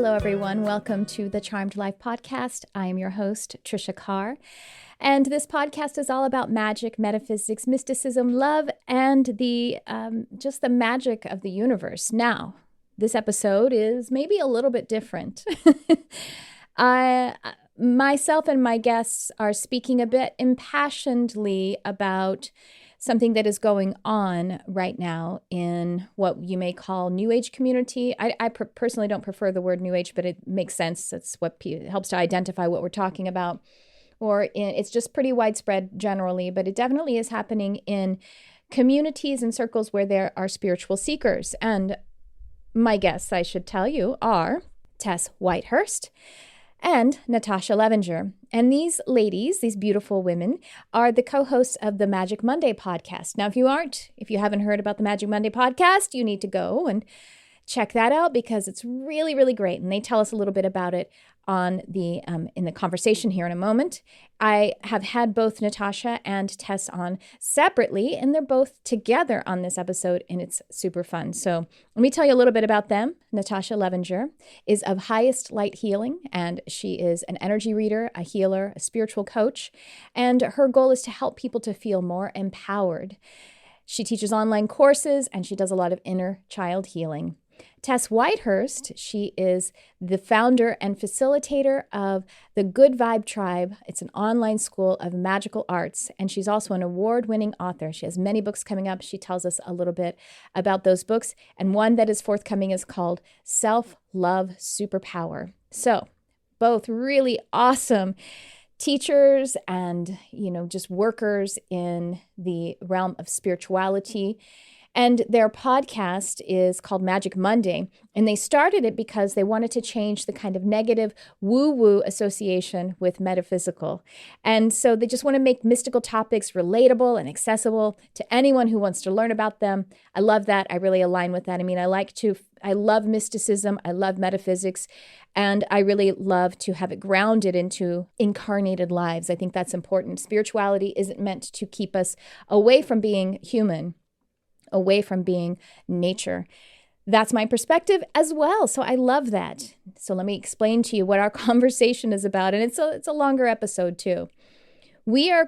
Hello, everyone. Welcome to the Charmed Life podcast. I am your host, Tricia Carr. And this podcast is all about magic, metaphysics, mysticism, love, and the just the magic of the universe. Now, this episode is maybe a little bit different. Myself and my guests are speaking a bit impassionedly about something that is going on right now in what you may call New Age community. I personally don't prefer the word New Age, but it makes sense. It's what helps to identify what we're talking about. It's just pretty widespread generally, but it definitely is happening in communities and circles where there are spiritual seekers. And my guests, I should tell you, are Tess Whitehurst and Natasha Levinger. And these ladies, these beautiful women, are the co-hosts of the Magic Monday podcast. Now, if you haven't heard about the Magic Monday podcast, you need to go and check that out because it's really, really great. And they tell us a little bit about it on in the conversation here in a moment. I have had both Natasha and Tess on separately, and they're both together on this episode, and it's super fun. So let me tell you a little bit about them. Natasha Levinger is of Highest Light Healing, and she is an energy reader, a healer, a spiritual coach, and her goal is to help people to feel more empowered. She teaches online courses, and she does a lot of inner child healing. Tess Whitehurst, she is the founder and facilitator of the Good Vibe Tribe. It's an online school of magical arts, and she's also an award-winning author. She has many books coming up. She tells us a little bit about those books, and one that is forthcoming is called Self-Love Superpower. So, both really awesome teachers and, just workers in the realm of spirituality. And their podcast is called Magic Monday. And they started it because they wanted to change the kind of negative woo-woo association with metaphysical. And so they just want to make mystical topics relatable and accessible to anyone who wants to learn about them. I love that. I really align with that. I love mysticism. I love metaphysics. And I really love to have it grounded into incarnated lives. I think that's important. Spirituality isn't meant to keep us away from being human, away from being nature. That's my perspective as well. So I love that. So let me explain to you what our conversation is about. And it's a longer episode too. We are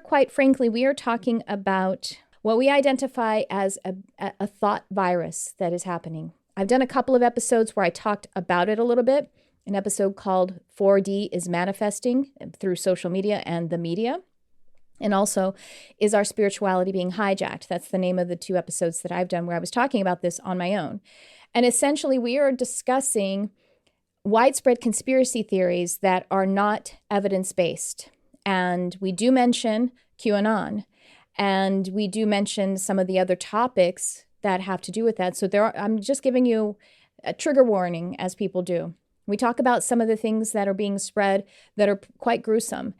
talking about what we identify as a thought virus that is happening. I've done a couple of episodes where I talked about it a little bit. An episode called 4D is Manifesting through social media and the media. And also, is our spirituality being hijacked? That's the name of the two episodes that I've done where I was talking about this on my own. And essentially, we are discussing widespread conspiracy theories that are not evidence-based. And we do mention QAnon. And we do mention some of the other topics that have to do with that. So I'm just giving you a trigger warning, as people do. We talk about some of the things that are being spread that are quite gruesome.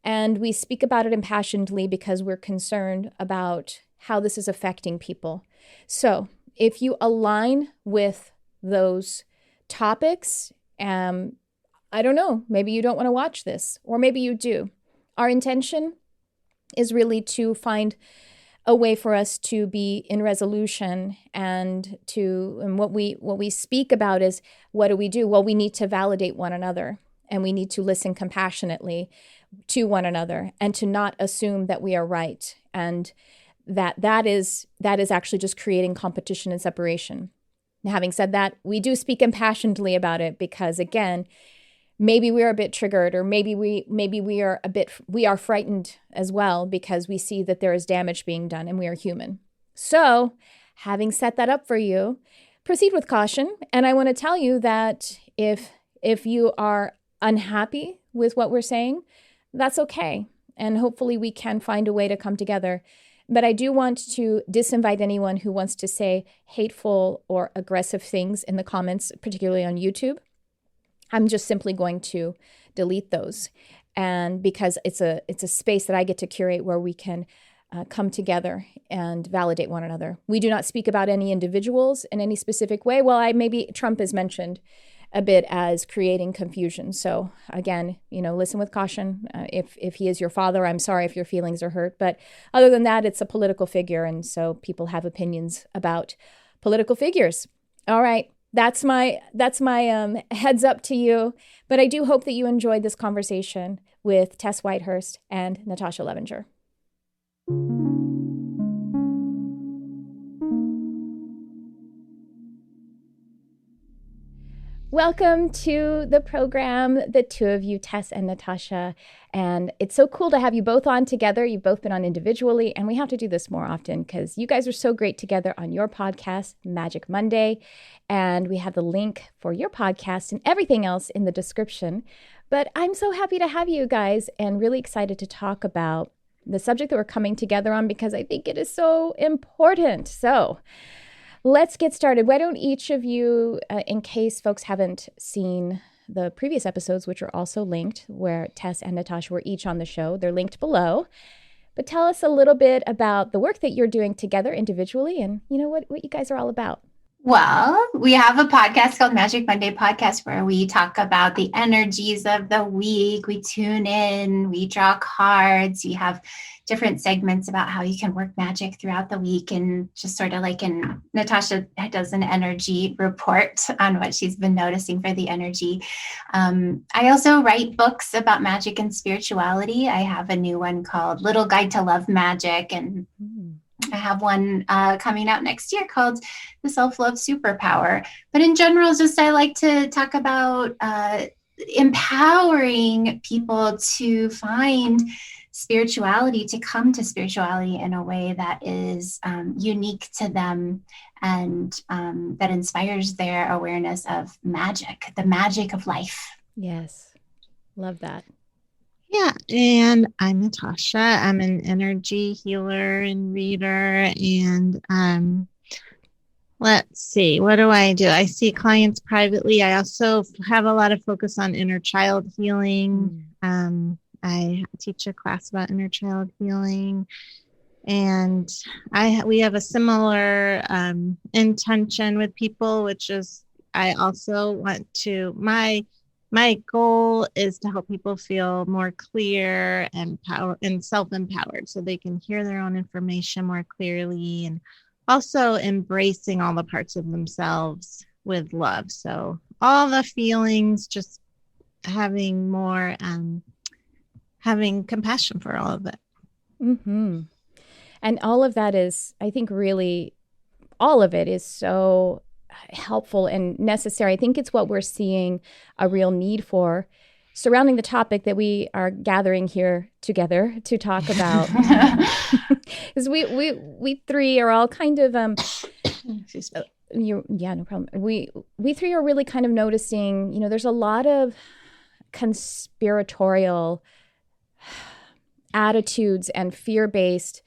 And we speak about it impassionedly because we're concerned about how this is affecting people. So if you align with those topics, I don't know, maybe you don't want to watch this, or maybe you do. Our intention is really to find a way for us to be in resolution, and what we speak about is, what do we do? Well, we need to validate one another, and we need to listen compassionately to one another, and to not assume that we are right, and that is actually just creating competition and separation. Now, having said that, we do speak impassionedly about it because, again, maybe we are a bit triggered, or maybe we are frightened as well because we see that there is damage being done, and we are human. So, having set that up for you, proceed with caution. And I want to tell you that if you are unhappy with what we're saying, that's okay. And hopefully we can find a way to come together. But I do want to disinvite anyone who wants to say hateful or aggressive things in the comments, particularly on YouTube. I'm just simply going to delete those. And because it's a space that I get to curate where we can come together and validate one another. We do not speak about any individuals in any specific way. Well, maybe Trump is mentioned a bit as creating confusion. So again, listen with caution. If he is your father, I'm sorry if your feelings are hurt. But other than that, it's a political figure. And so people have opinions about political figures. All right. That's my heads up to you. But I do hope that you enjoyed this conversation with Tess Whitehurst and Natasha Levinger. Welcome to the program, the two of you, Tess and Natasha. And it's so cool to have you both on together. You've both been on individually, and we have to do this more often because you guys are so great together on your podcast, Magic Monday. And we have the link for your podcast and everything else in the description. But I'm so happy to have you guys and really excited to talk about the subject that we're coming together on because I think it is so important. So let's get started. Why don't each of you, in case folks haven't seen the previous episodes, which are also linked, where Tess and Natasha were each on the show, they're linked below. But tell us a little bit about the work that you're doing together individually and, what you guys are all about. Well, we have a podcast called Magic Monday Podcast where we talk about the energies of the week. We tune in, we draw cards, we have different segments about how you can work magic throughout the week, and just sort of like Natasha does an energy report on what she's been noticing for the energy. I also write books about magic and spirituality. I have a new one called Little Guide to Love Magic, and I have one coming out next year called the Self-Love Superpower. But in general, I like to talk about empowering people to find spirituality, to come to spirituality in a way that is unique to them and that inspires their awareness of magic, the magic of life. Yes. Love that. Yeah, and I'm Natasha. I'm an energy healer and reader, and let's see, what do? I see clients privately. I also have a lot of focus on inner child healing. I teach a class about inner child healing, and we have a similar intention with people, which is I also want to my goal is to help people feel more clear and self-empowered so they can hear their own information more clearly, and also embracing all the parts of themselves with love. So all the feelings, just having more, having compassion for all of it. Mm-hmm. And all of that is, I think, really, all of it is so helpful and necessary. I think it's what we're seeing a real need for surrounding the topic that we are gathering here together to talk about. Because we three are all kind of no problem. We three are really kind of noticing, there's a lot of conspiratorial attitudes and fear-based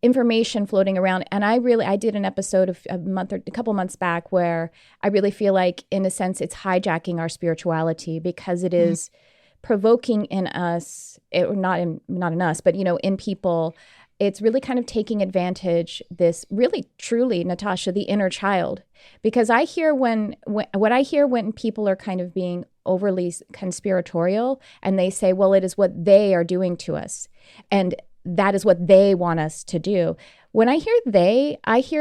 information floating around. And I did an episode a couple months back where I really feel like, in a sense, it's hijacking our spirituality because it is provoking in us, not in us, but, in people. It's really kind of taking advantage, this really, truly, Natasha, the inner child. Because I hear what I hear when people are kind of being overly conspiratorial and they say, well, it is what they are doing to us. And that is what they want us to do. When I hear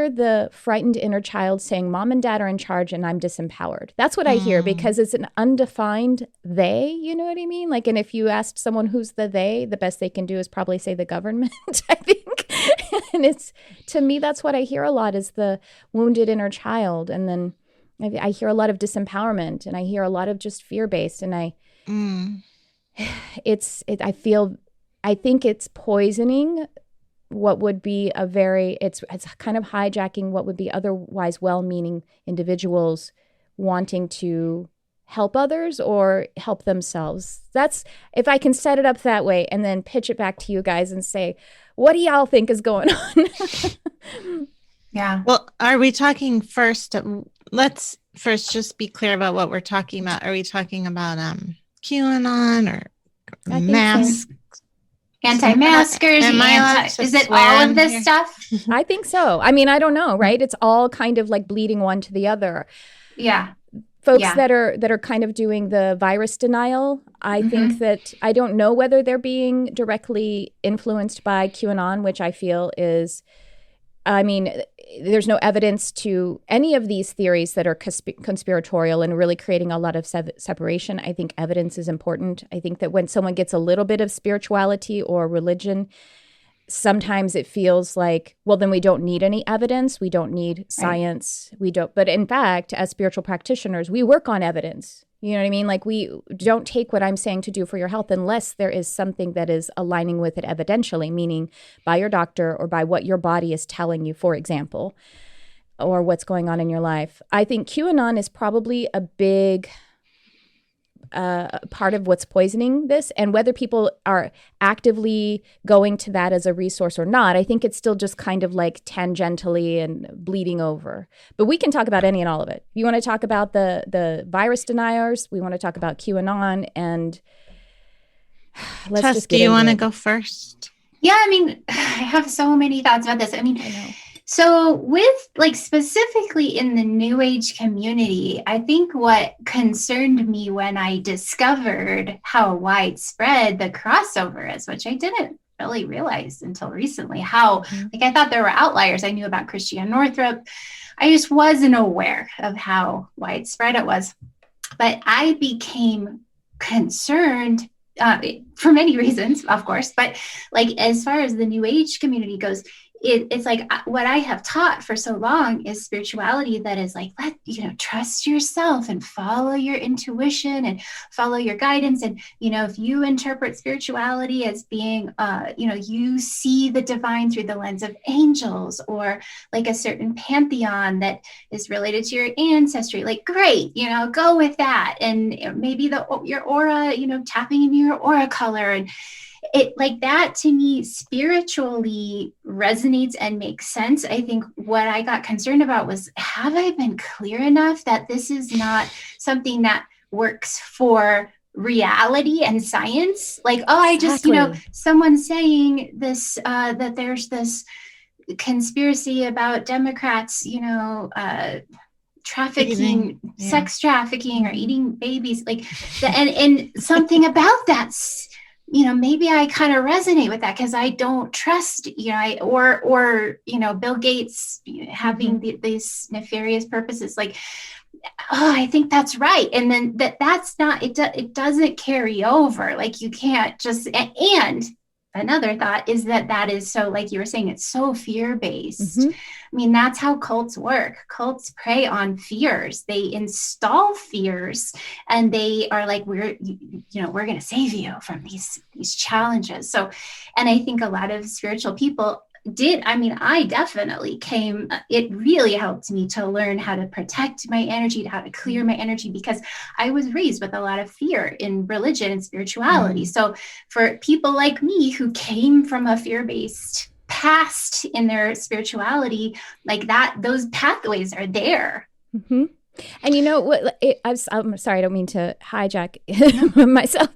the frightened inner child saying, Mom and Dad are in charge and I'm disempowered. That's what I hear, because it's an undefined they, you know what I mean? Like, and if you asked someone who's the they, the best they can do is probably say the government, I think. And to me, that's what I hear a lot, is the wounded inner child. And then I hear a lot of disempowerment, and I hear a lot of just fear-based. And I think it's poisoning what would be it's kind of hijacking what would be otherwise well-meaning individuals wanting to help others or help themselves. That's, if I can set it up that way and then pitch it back to you guys and say, what do y'all think is going on? Yeah. Well, are we talking first? Let's first just be clear about what we're talking about. Are we talking about QAnon or masks? Anti-maskers, is it all of this stuff? I think so. I mean, I don't know, right? It's all kind of like bleeding one to the other. Yeah. Folks that are kind of doing the virus denial, I think that, I don't know whether they're being directly influenced by QAnon, which I feel is I mean, there's no evidence to any of these theories that are conspiratorial and really creating a lot of separation. I think evidence is important. I think that when someone gets a little bit of spirituality or religion, sometimes it feels like, well, then we don't need any evidence. We don't need science. Right. We don't. But in fact, as spiritual practitioners, we work on evidence. You know what I mean? Like, we don't take what I'm saying to do for your health unless there is something that is aligning with it evidentially, meaning by your doctor or by what your body is telling you, for example, or what's going on in your life. I think QAnon is probably a big part of what's poisoning this, and whether people are actively going to that as a resource or not, I think it's still just kind of like tangentially and bleeding over. But we can talk about any and all of it. If you want to talk about the virus deniers, we want to talk about QAnon, and let's Tess, just get do you want to it. go first? Yeah, I mean, I have so many thoughts about this. I mean, so with like specifically in the New Age community, I think what concerned me when I discovered how widespread the crossover is, which I didn't really realize until recently, how like I thought there were outliers. I knew about Christiane Northrup. I just wasn't aware of how widespread it was. But I became concerned for many reasons, of course, but like as far as the New Age community goes, it's like what I have taught for so long is spirituality that is like, trust yourself and follow your intuition and follow your guidance. And, if you interpret spirituality as being, you see the divine through the lens of angels or like a certain pantheon that is related to your ancestry, like, great, go with that. And maybe your aura, tapping into your aura color, and it like that to me spiritually resonates and makes sense. I think what I got concerned about was, have I been clear enough that this is not something that works for reality and science? Like, exactly. I just, someone saying this, that there's this conspiracy about Democrats, trafficking, sex trafficking or eating babies, like, and something about that. Maybe I kind of resonate with that because I don't trust, or Bill Gates having these nefarious purposes. Like, I think that's right. And then that's not, it doesn't carry over. Like, you can't just, and another thought is that is so, like you were saying, it's so fear-based. I mean, that's how cults work. Cults prey on fears. They install fears, and they are like, we're going to save you from these challenges. So, and I think a lot of spiritual people I definitely it really helped me to learn how to protect my energy, how to clear my energy, because I was raised with a lot of fear in religion and spirituality. So for people like me who came from a fear-based past in their spirituality, like that, those pathways are there. And you know what, I'm sorry, I don't mean to hijack myself,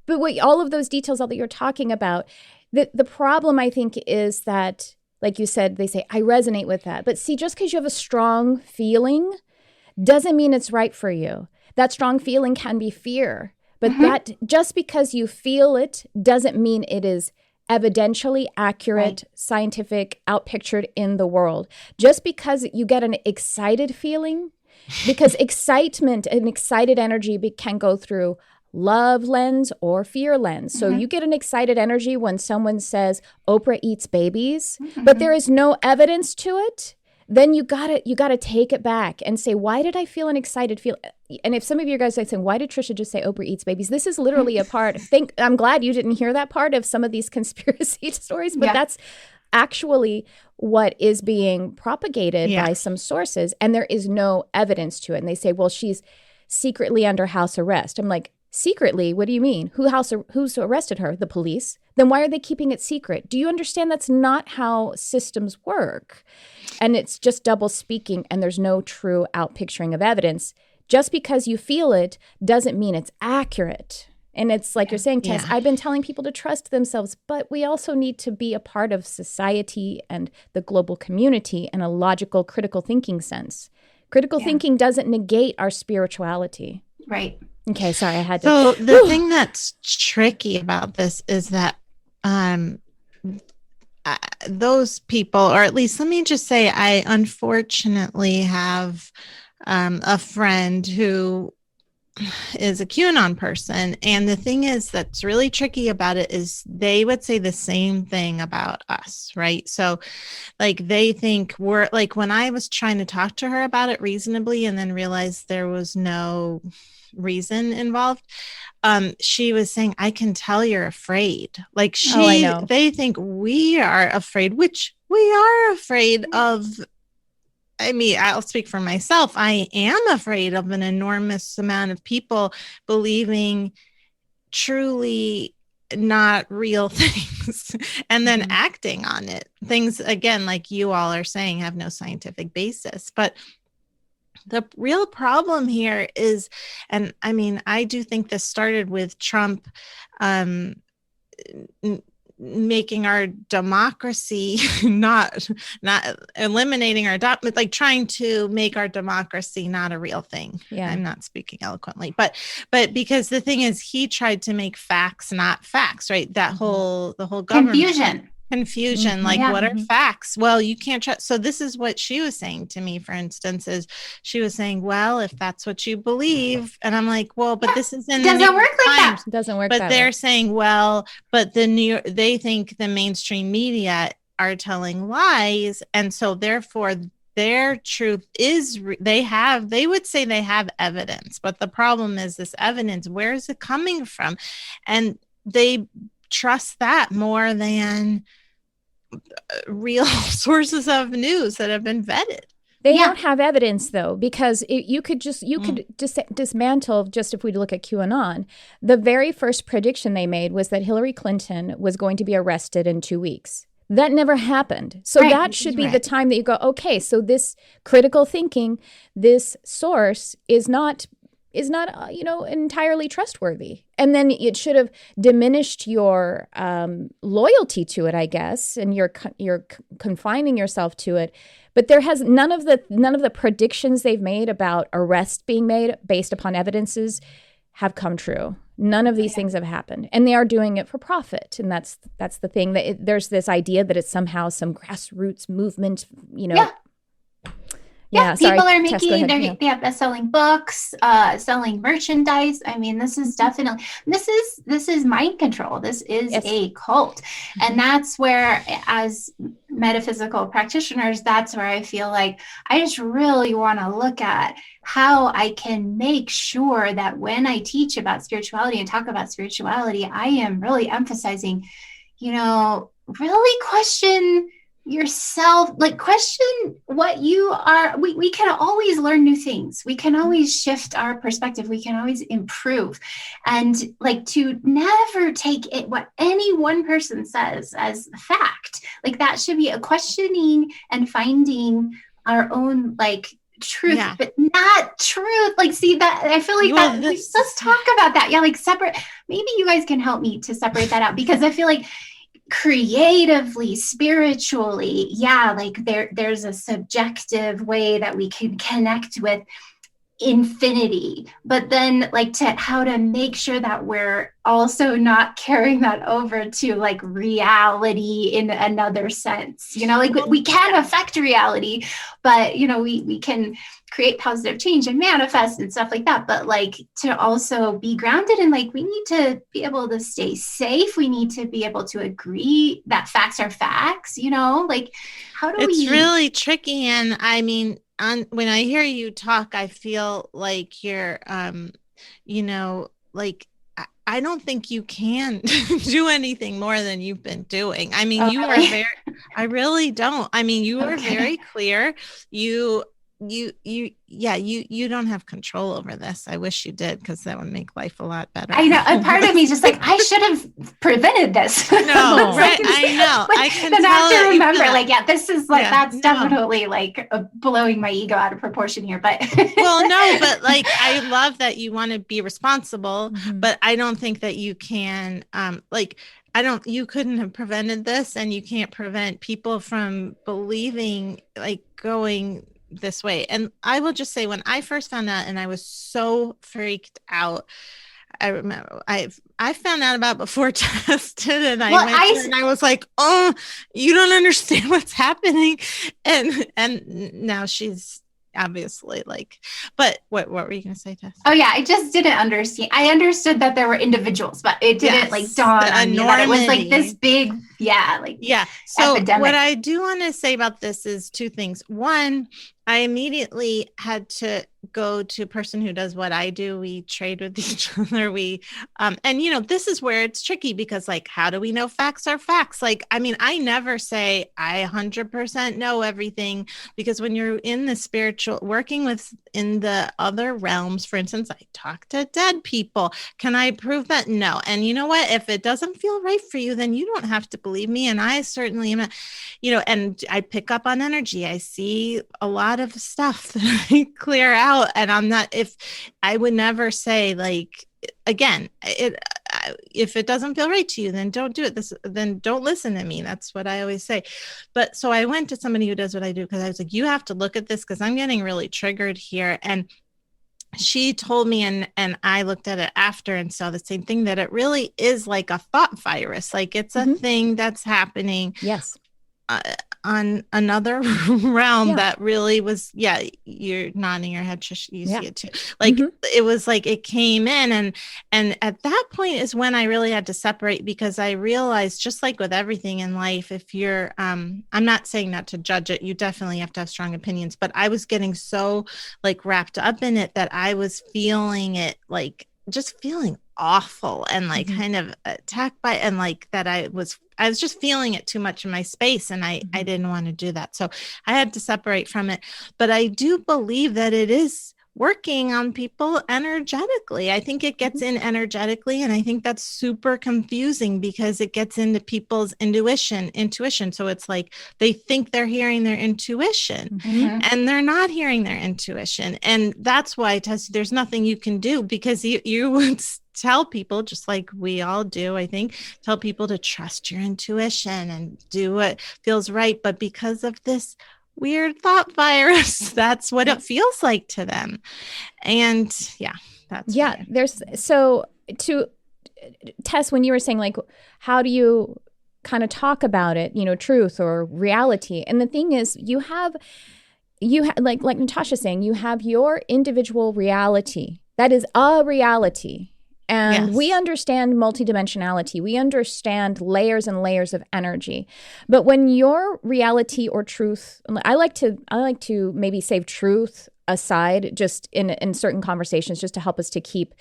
but all of those details, all that you're talking about, the problem, I think, is that, like you said, they say, I resonate with that. But see, just because you have a strong feeling doesn't mean it's right for you. That strong feeling can be fear. But that just because you feel it doesn't mean it is evidentially accurate, scientific, outpictured in the world. Just because you get an excited feeling, because excitement and excited energy can go through love lens or fear lens. So you get an excited energy when someone says Oprah eats babies, but there is no evidence to it. Then you gotta take it back and say, why did I feel an excited feel? And if some of you guys are saying, why did Tricia just say Oprah eats babies? This is literally a part. I'm glad you didn't hear that part of some of these conspiracy stories, but that's actually what is being propagated by some sources, and there is no evidence to it. And they say, well, she's secretly under house arrest. I'm like, secretly? What do you mean? Who's arrested her? The police? Then why are they keeping it secret? Do you understand that's not how systems work? And it's just double speaking, and there's no true outpicturing of evidence. Just because you feel it doesn't mean it's accurate. And it's like you're saying, Tess, I've been telling people to trust themselves, but we also need to be a part of society and the global community in a logical, critical thinking sense. Critical thinking doesn't negate our spirituality. Right. Okay, sorry, I had to. So the thing that's tricky about this is that those people, or at least let me just say, I unfortunately have a friend who is a QAnon person. And the thing is that's really tricky about it is they would say the same thing about us, right? So like they think we're like, when I was trying to talk to her about it reasonably and then realized there was no reason involved, she was saying, I can tell you're afraid. Like I know. they think we are afraid, which we are afraid of. I mean, I'll speak for myself. I am afraid of an enormous amount of people believing truly not real things and then acting on it. Things, again, like you all are saying, have no scientific basis. But the real problem here is, and I mean, I do think this started with Trump making our democracy not eliminating our like trying to make our democracy not a real thing. Yeah. I'm not speaking eloquently, but because the thing is, he tried to make facts not facts, right? The whole government confusion. Like, what are facts? Well, you can't trust. So this is what she was saying to me, for instance, is she was saying, well, if that's what you believe, and I'm like, well, but this is in the doesn't work like that. Doesn't work. But they're saying, well, but they think the mainstream media are telling lies, and so therefore their truth is they would say they have evidence, but the problem is this evidence, where is it coming from? And they trust that more than real sources of news that have been vetted. They don't have evidence, though, because you could dismantle, just if we look at QAnon, the very first prediction they made was that Hillary Clinton was going to be arrested in 2 weeks. That never happened. So that should be the time that you go, okay, so this critical thinking, this source is not entirely trustworthy. And then it should have diminished your loyalty to it, I guess, and you're confining yourself to it. But there has none of the predictions they've made about arrests being made based upon evidences have come true. None of these things have happened, and they are doing it for profit. And that's the thing, that there's this idea that it's somehow some grassroots movement, Yeah, people are making, they have selling books, selling merchandise. I mean, this is definitely, this is mind control. This is a cult. And that's where, as metaphysical practitioners, that's where I feel like I just really want to look at how I can make sure that when I teach about spirituality and talk about spirituality, I am really emphasizing, really question yourself, like question what you are. We can always learn new things. We can always shift our perspective. We can always improve, and like to never take it what any one person says as fact. Like that should be a questioning and finding our own like truth, but not truth. Like, see that I feel like let's talk about that. Yeah, like separate. Maybe you guys can help me to separate that out, because I feel like creatively, spiritually, like there's a subjective way that we can connect with infinity, but then like to how to make sure that we're also not carrying that over to like reality in another sense, like we can affect reality, but we can create positive change and manifest and stuff like that, but like to also be grounded in like we need to be able to stay safe, we need to be able to agree that facts are facts, like how do it's really tricky. And I mean, when I hear you talk, I feel like you're, like, I don't think you can do anything more than you've been doing. I mean, you are very, I really don't. I mean, you are very clear. You don't have control over this. I wish you did, because that would make life a lot better. I know. A part of me is just like, I should have prevented this. No, right. I know. Like, I can then tell. I have to remember, like, this is like, that's no. definitely like blowing my ego out of proportion here. But well, no, but like, I love that you want to be responsible, but I don't think that you can, you couldn't have prevented this, and you can't prevent people from believing, like going this way. And I will just say, when I first found out, and I was so freaked out, I remember I found out about before Tess did, and I Well, went there and I was like, oh, you don't understand what's happening. And now she's obviously like, but what were you going to say, Tess? Oh yeah, I just didn't understand. I understood that there were individuals, but it didn't like dawn on me that it was like this big, So epidemic. what I do want to say about this is two things. One, I immediately had to go to a person who does what I do. We trade with each other. And you know, this is where it's tricky because like, how do we know facts are facts? Like, I mean, I never say I 100% know everything, because when you're in the spiritual, working with in the other realms, for instance, I talk to dead people. Can I prove that? No. And you know what? If it doesn't feel right for you, then you don't have to believe me. And I certainly am, you know, and I pick up on energy. I see a lot of stuff that I clear out, and I would never say like, again, if it doesn't feel right to you, then don't do it. Then don't listen to me. That's what I always say. But so I went to somebody who does what I do, because I was like, you have to look at this because I'm getting really triggered here. And she told me, and I looked at it after and saw the same thing, that it really is like a thought virus. Like it's a thing that's happening. Yes. On another realm that really was, you're nodding your head, Trish, you see it too. Like it was like it came in, and at that point is when I really had to separate, because I realized, just like with everything in life, if you're, I'm not saying not to judge it, you definitely have to have strong opinions, but I was getting so like wrapped up in it that I was feeling it, like just feeling awful and like kind of attacked by, and like that I was just feeling it too much in my space, and I didn't want to do that. So I had to separate from it. But I do believe that it is working on people energetically. I think it gets in energetically. And I think that's super confusing because it gets into people's intuition. So it's like they think they're hearing their intuition and they're not hearing their intuition. And that's why, Tess, there's nothing you can do, because you would tell people, just like we all do, I think, tell people to trust your intuition and do what feels right. But because of this weird thought virus, that's what it feels like to them. And that's weird. There's, so to Tess, when you were saying like, how do you kind of talk about it, you know, truth or reality? And the thing is, you have like Natasha's saying, you have your individual reality. That is a reality. And we understand multidimensionality. We understand layers and layers of energy. But when your reality or truth, I like to maybe save truth aside just in certain conversations, just to help us to keep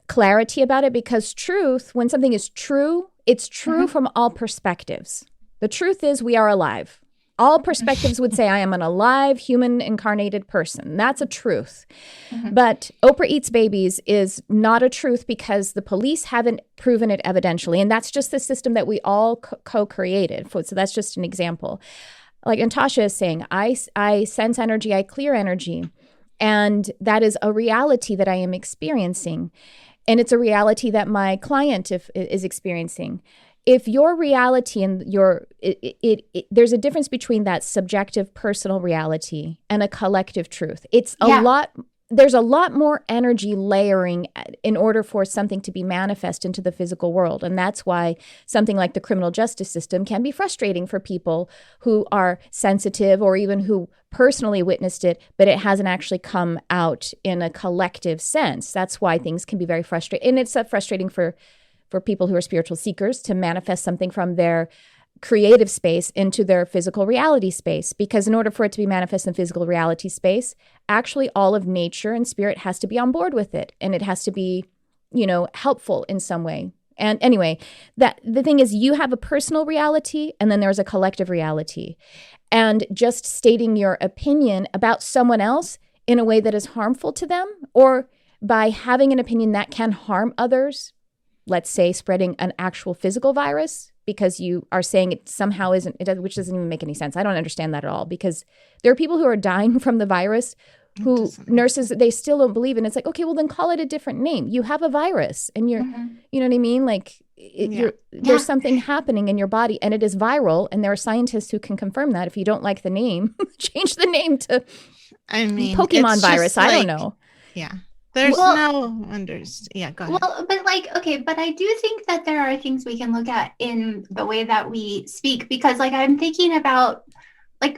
clarity about it. Because truth, when something is true, it's true from all perspectives. The truth is we are alive. All perspectives would say I am an alive, human, incarnated person. That's a truth. But Oprah eats babies is not a truth because the police haven't proven it evidentially. And that's just the system that we all co-created. So that's just an example. Like Natasha is saying, I sense energy, I clear energy. And that is a reality that I am experiencing. And it's a reality that my client is experiencing. If your reality and there's a difference between that subjective personal reality and a collective truth. It's there's a lot more energy layering in order for something to be manifest into the physical world. And that's why something like the criminal justice system can be frustrating for people who are sensitive or even who personally witnessed it, but it hasn't actually come out in a collective sense. That's why things can be very frustrating. And it's frustrating for people who are spiritual seekers to manifest something from their creative space into their physical reality space. Because in order for it to be manifest in physical reality space, actually all of nature and spirit has to be on board with it. And it has to be, you know, helpful in some way. And anyway, that the thing is, you have a personal reality and then there's a collective reality. And just stating your opinion about someone else in a way that is harmful to them, or by having an opinion that can harm others, let's say spreading an actual physical virus because you are saying it somehow isn't, which doesn't even make any sense. I don't understand that at all, because there are people who are dying from the virus who nurses, they still don't believe. And it's like, okay, well then call it a different name. You have a virus and you're, you know what I mean? Like there's something happening in your body and it is viral. And there are scientists who can confirm that. If you don't like the name, change the name to Pokemon virus. I don't know. Yeah. There's Well, yeah, go ahead. Well, but okay, but I do think that there are things we can look at in the way that we speak, because I'm thinking about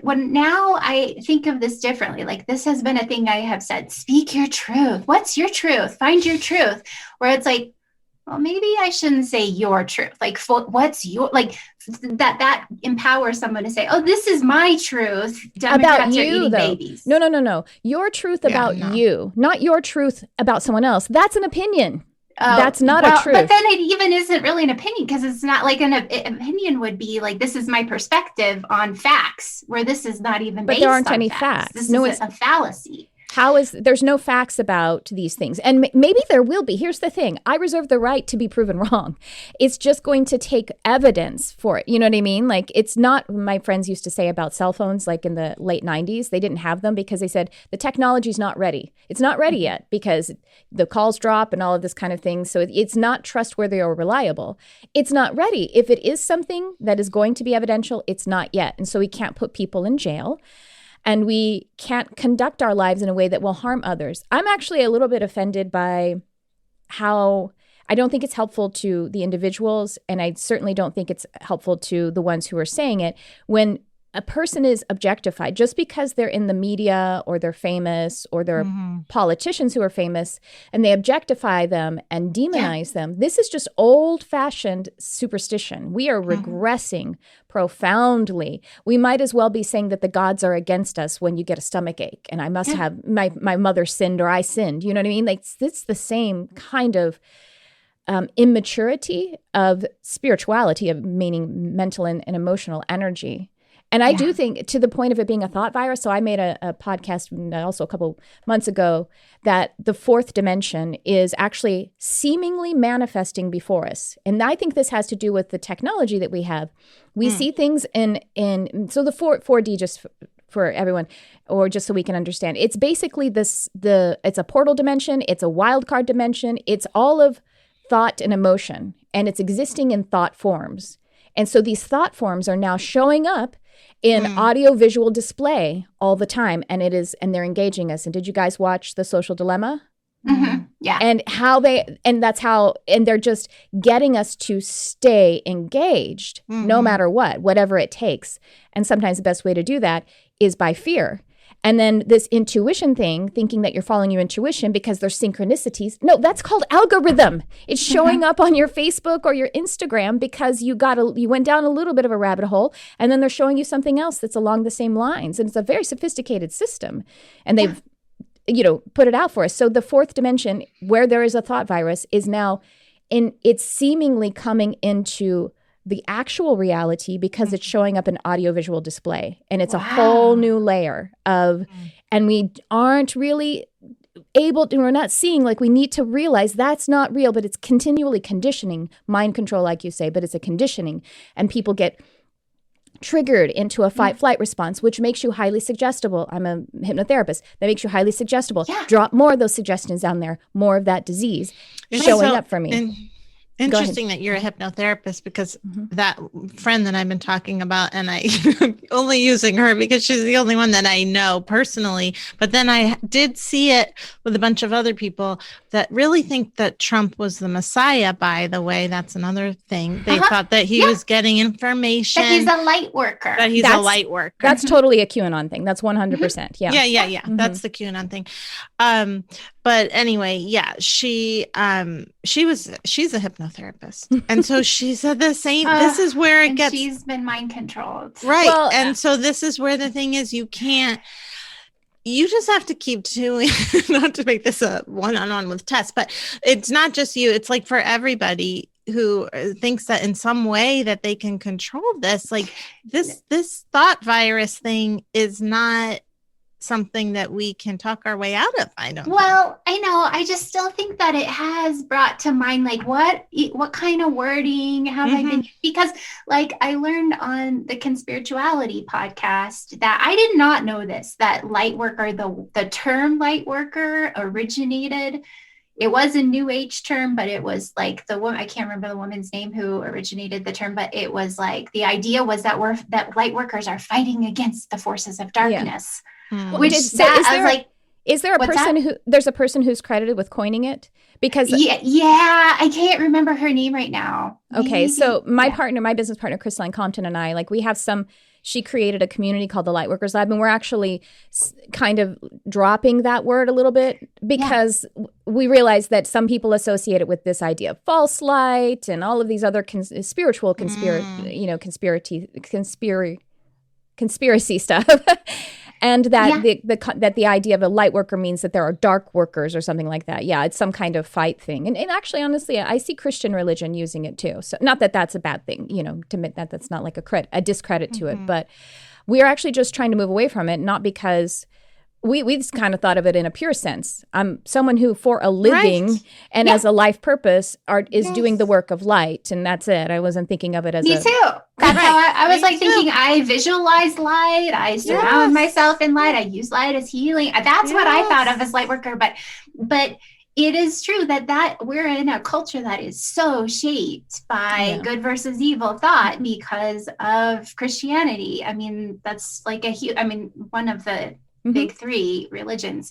when now I think of this differently. This has been a thing I have said, speak your truth. What's your truth? Find your truth. Where it's well, maybe I shouldn't say your truth. What's your, that empowers someone to say, oh, this is my truth. Democrats about you, are eating though. babies. No. Your truth about you, not your truth about someone else. That's an opinion. That's not a truth. But then it even isn't really an opinion, because it's not an opinion would be this is my perspective on facts, where this is not even based on facts. But there aren't any facts. This is a fallacy. There's no facts about these things. And maybe there will be. Here's the thing. I reserve the right to be proven wrong. It's just going to take evidence for it. You know what I mean? It's not, my friends used to say about cell phones, in the late 90s, they didn't have them because they said the technology's not ready. It's not ready yet because the calls drop and all of this kind of thing. So it's not trustworthy or reliable. It's not ready. If it is something that is going to be evidential, it's not yet. And so we can't put people in jail. And we can't conduct our lives in a way that will harm others. I'm actually a little bit offended by how I don't think it's helpful to the individuals, and I certainly don't think it's helpful to the ones who are saying it, when a person is objectified just because they're in the media or they're famous or they're politicians who are famous, and they objectify them and demonize them. This is just old-fashioned superstition. We are regressing profoundly. We might as well be saying that the gods are against us when you get a stomach ache and I must have my mother sinned or I sinned. You know what I mean? It's the same kind of immaturity of spirituality, of meaning mental and emotional energy. And I do think, to the point of it being a thought virus, so I made a podcast also a couple months ago that the fourth dimension is actually seemingly manifesting before us. And I think this has to do with the technology that we have. We see things in so the 4D, just for everyone, or just so we can understand, it's basically it's a portal dimension, it's a wild card dimension, it's all of thought and emotion, and it's existing in thought forms. And so these thought forms are now showing up in audio-visual display all the time, and they're engaging us. And did you guys watch The Social Dilemma? Mm-hmm. Yeah. And they're just getting us to stay engaged no matter what, whatever it takes. And sometimes the best way to do that is by fear. And then this intuition thing, thinking that you're following your intuition because there's synchronicities. No, that's called algorithm. It's showing up on your Facebook or your Instagram because you went down a little bit of a rabbit hole, and then they're showing you something else that's along the same lines. And it's a very sophisticated system. And they've put it out for us. So the fourth dimension, where there is a thought virus, is now it's seemingly coming into the actual reality because it's showing up in audiovisual display. And it's a whole new layer of, and we aren't really able to, we're not seeing, we need to realize that's not real, but it's continually conditioning, mind control, like you say, but it's a conditioning. And people get triggered into a fight-flight response, which makes you highly suggestible. I'm a hypnotherapist. That makes you highly suggestible. Yeah. Drop more of those suggestions down there, more of that disease showing up for me. Interesting that you're a hypnotherapist, because that friend that I've been talking about, and I only using her because she's the only one that I know personally, but then I did see it with a bunch of other people that really think that Trump was the Messiah, by the way. That's another thing. They thought that he was getting information. That he's a light worker. A light worker. That's totally a QAnon thing. That's 100%. Yeah. Yeah. That's the QAnon thing. But anyway, she's a hypnotherapist. And so she said the same, this is where it gets. She's been mind controlled. Right. Well, and so this is where the thing is, you just have to keep doing, not to make this a one-on-one with Tess, but it's not just you. It's for everybody who thinks that in some way that they can control this, this thought virus thing is not something that we can talk our way out of. I know. I just still think that it has brought to mind, what kind of wording have I been, because I learned on the Conspirituality podcast that I did not know this, that light worker, the term light worker originated. It was a new age term, but it was the woman, I can't remember the woman's name who originated the term, but it was the idea was that light workers are fighting against the forces of darkness. Which is, Is there there's a person who's credited with coining it? Because yeah, I can't remember her name right now. Okay, so my business partner, Chrisline Compton, and I, like, we have she created a community called the Lightworkers Lab, and we're actually kind of dropping that word a little bit because we realize that some people associate it with this idea of false light and all of these other spiritual conspiracy stuff. And that the idea of a light worker means that there are dark workers or something like that. Yeah, it's some kind of fight thing. And actually, honestly, I see Christian religion using it too. So not that that's a bad thing, to admit that that's not like a discredit to it. But we are actually just trying to move away from it, not because we just kind of thought of it in a pure sense. I'm someone who, for a living and as a life purpose, is doing the work of light, and that's it. I wasn't thinking of it as Me too. That's how I was thinking. I visualize light. I surround myself in light. I use light as healing. That's what I thought of as light worker. But it is true that we're in a culture that is so shaped by good versus evil thought because of Christianity. I mean, that's like one of the big three religions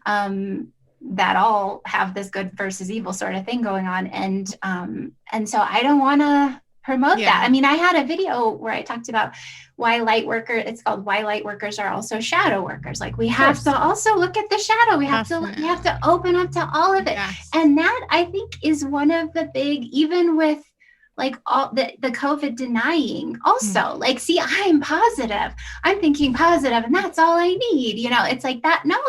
that all have this good versus evil sort of thing going on. And so I don't want to promote that. I mean, I had a video where I talked about it's called Why Light Workers Are Also Shadow Workers. Like, we have to also look at the shadow. We have to open up to all of it. Yes. And that, I think, is one of the big, even with like all the COVID denying also, like, see, I'm positive. I'm thinking positive, and that's all I need. It's like that. No,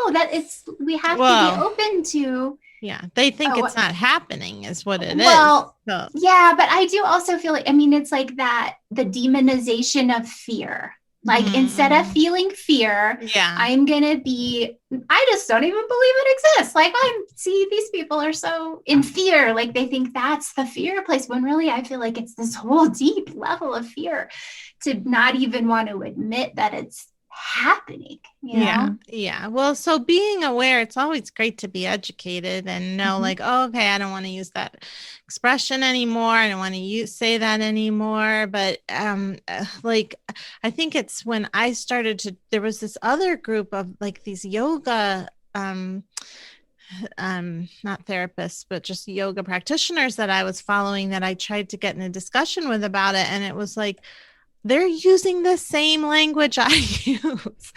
we have to be open to. Yeah. They think it's not happening is what it is. Well, yeah, but I do also feel like, it's like that, the demonization of fear. Like, instead of feeling fear, I'm going to I just don't even believe it exists. Like, these people are so in fear. Like, they think that's the fear place, when really I feel like it's this whole deep level of fear to not even want to admit that it's happening. Well, so being aware, it's always great to be educated and know like, okay, I don't want to use that expression anymore. I don't want to say that anymore. But like, I think it's when I started there was this other group of like these yoga not therapists, but just yoga practitioners that I was following, that I tried to get in a discussion with about it. And it was like, they're using the same language I use.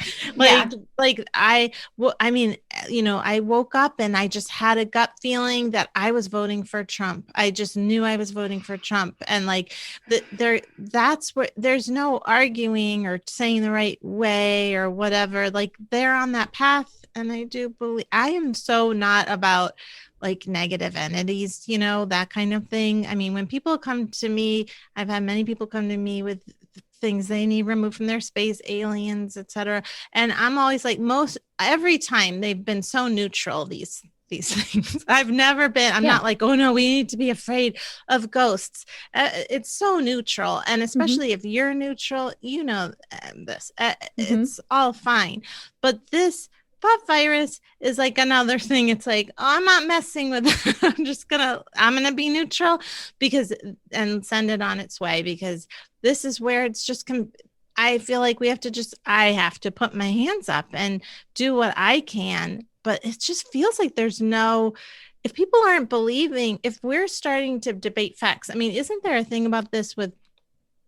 I woke up and I just had a gut feeling that I was voting for Trump. I just knew I was voting for Trump. And like, that's where there's no arguing or saying the right way or whatever. Like, they're on that path. And I do believe, I am so not about like negative entities, that kind of thing. I mean, when people come to me, I've had many people come to me with things they need removed from their space, aliens, etc. And I'm always like, every time they've been so neutral, these things. I'm not like, oh no, we need to be afraid of ghosts. It's so neutral. And especially if you're neutral, this, it's all fine. But this thought virus is like another thing. It's like, oh, I'm not messing with it. I'm going to be neutral and send it on its way, because this is where it's just, I feel like I have to put my hands up and do what I can. But it just feels like if people aren't believing, if we're starting to debate facts, I mean, isn't there a thing about this with,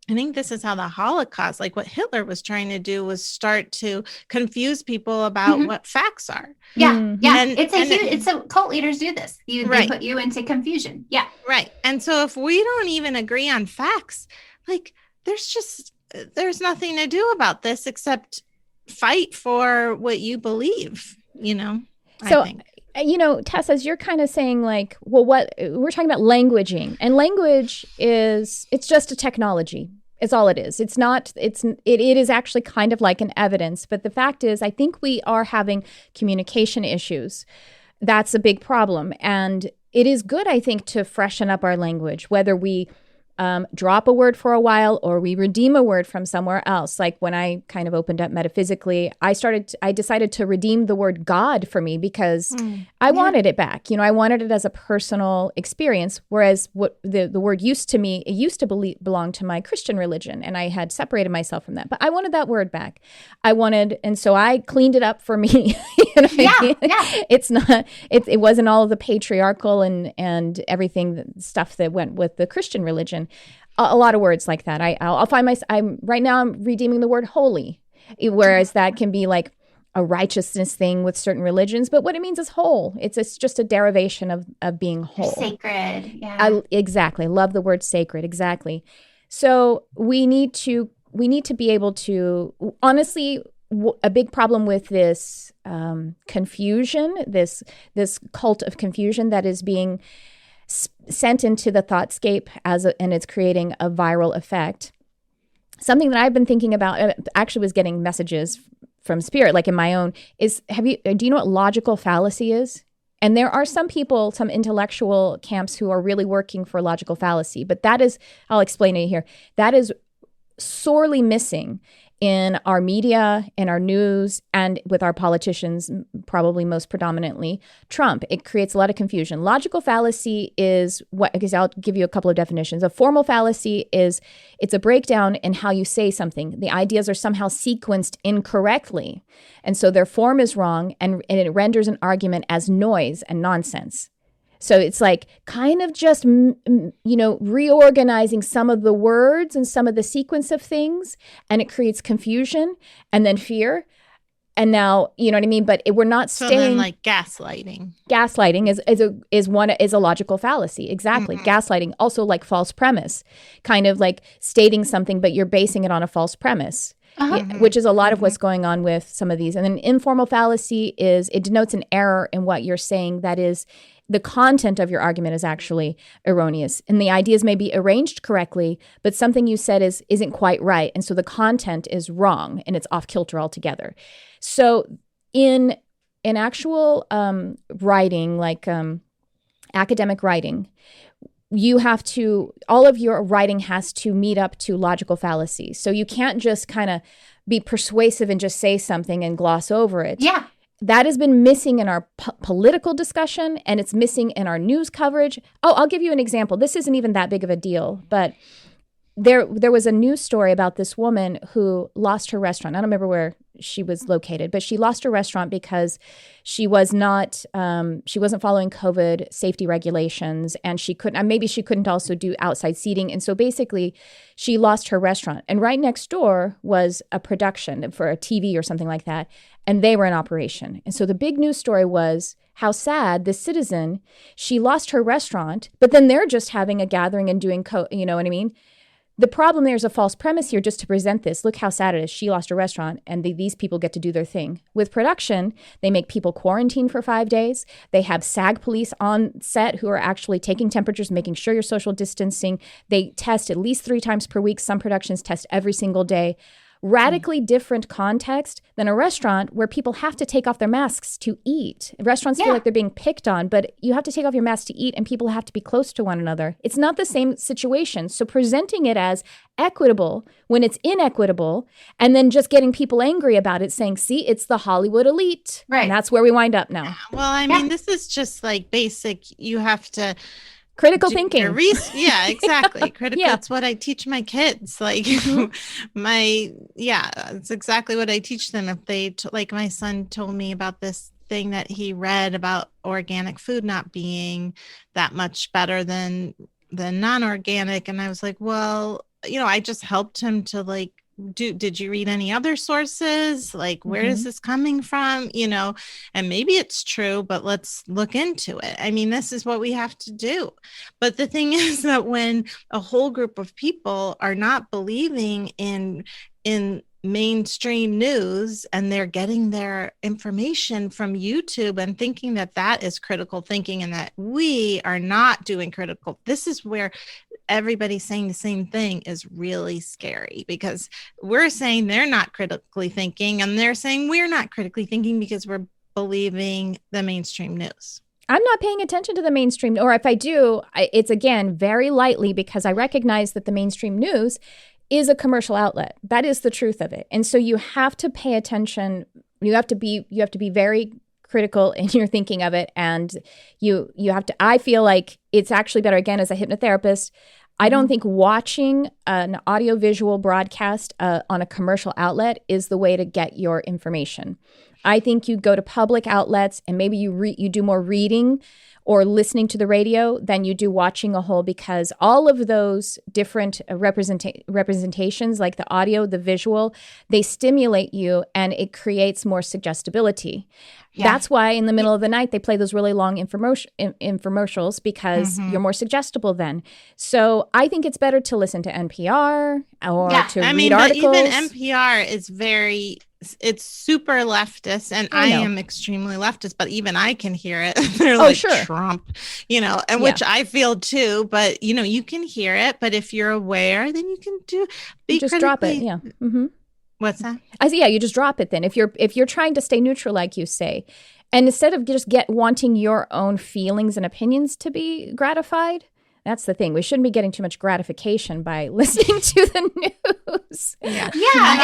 I think this is how the Holocaust, like what Hitler was trying to do, was start to confuse people about what facts are. Yeah. It's cult leaders do this. They put you into confusion. Yeah. Right. And so if we don't even agree on facts, like there's nothing to do about this except fight for what you believe, So, Tess, as you're kind of saying, like, well, what we're talking about languaging, and language it's just a technology. It's all it is. It is actually kind of like an evidence. But the fact is, I think we are having communication issues. That's a big problem. And it is good, I think, to freshen up our language, whether we drop a word for a while, or we redeem a word from somewhere else. Like when I kind of opened up metaphysically, I decided to redeem the word God for me because I wanted it back. I wanted it as a personal experience. Whereas what the word used to me, it used to belong to my Christian religion, and I had separated myself from that. But I wanted that word back. And so I cleaned it up for me. It's not. It wasn't all of the patriarchal and everything stuff that went with the Christian religion. A lot of words like that. I'll find I'm redeeming the word holy, whereas that can be like a righteousness thing with certain religions, but what it means is whole. It's just a derivation of being whole. Sacred. Yeah. Exactly. Love the word sacred. Exactly. So we need to be able to, honestly, a big problem with this confusion, this cult of confusion that is being sent into the thoughtscape and it's creating a viral effect. Something that I've been thinking about, actually was getting messages from Spirit, like in my own, is do you know what logical fallacy is? And there are some people, some intellectual camps who are really working for logical fallacy, but that is, I'll explain it here, that is sorely missing in our media, in our news, and with our politicians, probably most predominantly Trump. It creates a lot of confusion. Logical fallacy is what, because I'll give you a couple of definitions. A formal fallacy is, it's a breakdown in how you say something. The ideas are somehow sequenced incorrectly. And so their form is wrong, and it renders an argument as noise and nonsense. So it's like kind of just, reorganizing some of the words and some of the sequence of things, and it creates confusion and then fear. And now, you know what I mean? But we're not staying. So then, like gaslighting. Gaslighting is a logical fallacy. Exactly. Mm-hmm. Gaslighting, also like false premise, kind of like stating something, but you're basing it on a false premise. Which is a lot of what's going on with some of these. And then informal fallacy it denotes an error in what you're saying. That is, the content of your argument is actually erroneous. And the ideas may be arranged correctly, but something you said isn't quite right. And so the content is wrong and it's off kilter altogether. So in actual writing, like academic writing, all of your writing has to meet up to logical fallacy. So you can't just kind of be persuasive and just say something and gloss over it. Yeah. That has been missing in our political discussion, and it's missing in our news coverage. Oh, I'll give you an example. This isn't even that big of a deal, but there was a news story about this woman who lost her restaurant. I don't remember where she was located, but she lost her restaurant because she wasn't following COVID safety regulations, and maybe she couldn't also do outside seating. And so basically she lost her restaurant, and right next door was a production for a TV or something like that. And they were in operation. And so the big news story was how sad this citizen, she lost her restaurant, but then they're just having a gathering and doing, you know what I mean? The problem there is a false premise here just to present this. Look how sad it is. She lost her restaurant, and these people get to do their thing. With production, they make people quarantine for 5 days. They have SAG police on set who are actually taking temperatures, making sure you're social distancing. They test at least 3 times per week. Some productions test every single day. Radically different context than a restaurant where people have to take off their masks to eat. Restaurants feel like they're being picked on, but you have to take off your mask to eat, and people have to be close to one another. It's not the same situation. So presenting it as equitable when it's inequitable, and then just getting people angry about it, saying, see, it's the Hollywood elite. Right. And that's where we wind up now. Well, I mean, this is just like basic. You have to critical thinking. Yeah, exactly. Critical. That's what I teach my kids. Like it's exactly what I teach them. If they, like my son told me about this thing that he read about organic food not being that much better than non-organic. And I was like, well, I just helped him to like, did you read any other sources? Like, where is this coming from? And maybe it's true, but let's look into it. I mean, this is what we have to do. But the thing is that when a whole group of people are not believing in mainstream news, and they're getting their information from YouTube and thinking that is critical thinking, and that we are not doing critical, this is where everybody's saying the same thing is really scary, because we're saying they're not critically thinking, and they're saying we're not critically thinking because we're believing the mainstream news. I'm not paying attention to the mainstream, or if I do, it's again very lightly because I recognize that the mainstream news is a commercial outlet. That is the truth of it. And so you have to pay attention. You have to be very critical in your thinking of it. And you have to, I feel like it's actually better, again, as a hypnotherapist, I don't think watching an audiovisual broadcast on a commercial outlet is the way to get your information. I think you go to public outlets and maybe you do more reading or listening to the radio than you do watching a whole, because all of those different representations, like the audio, the visual, they stimulate you and it creates more suggestibility. Yeah. That's why in the middle of the night, they play those really long infomercials because you're more suggestible then. So I think it's better to listen to NPR or to read articles. But even NPR is it's super leftist, and I am extremely leftist, but even I can hear it. They're like Trump, and which I feel too, but you can hear it. But if you're aware, then you can just drop it. Yeah. Mm-hmm. What's that? I see. Yeah, you just drop it then. If you're trying to stay neutral, like you say, and instead of just wanting your own feelings and opinions to be gratified. That's the thing. We shouldn't be getting too much gratification by listening to the news. Yeah,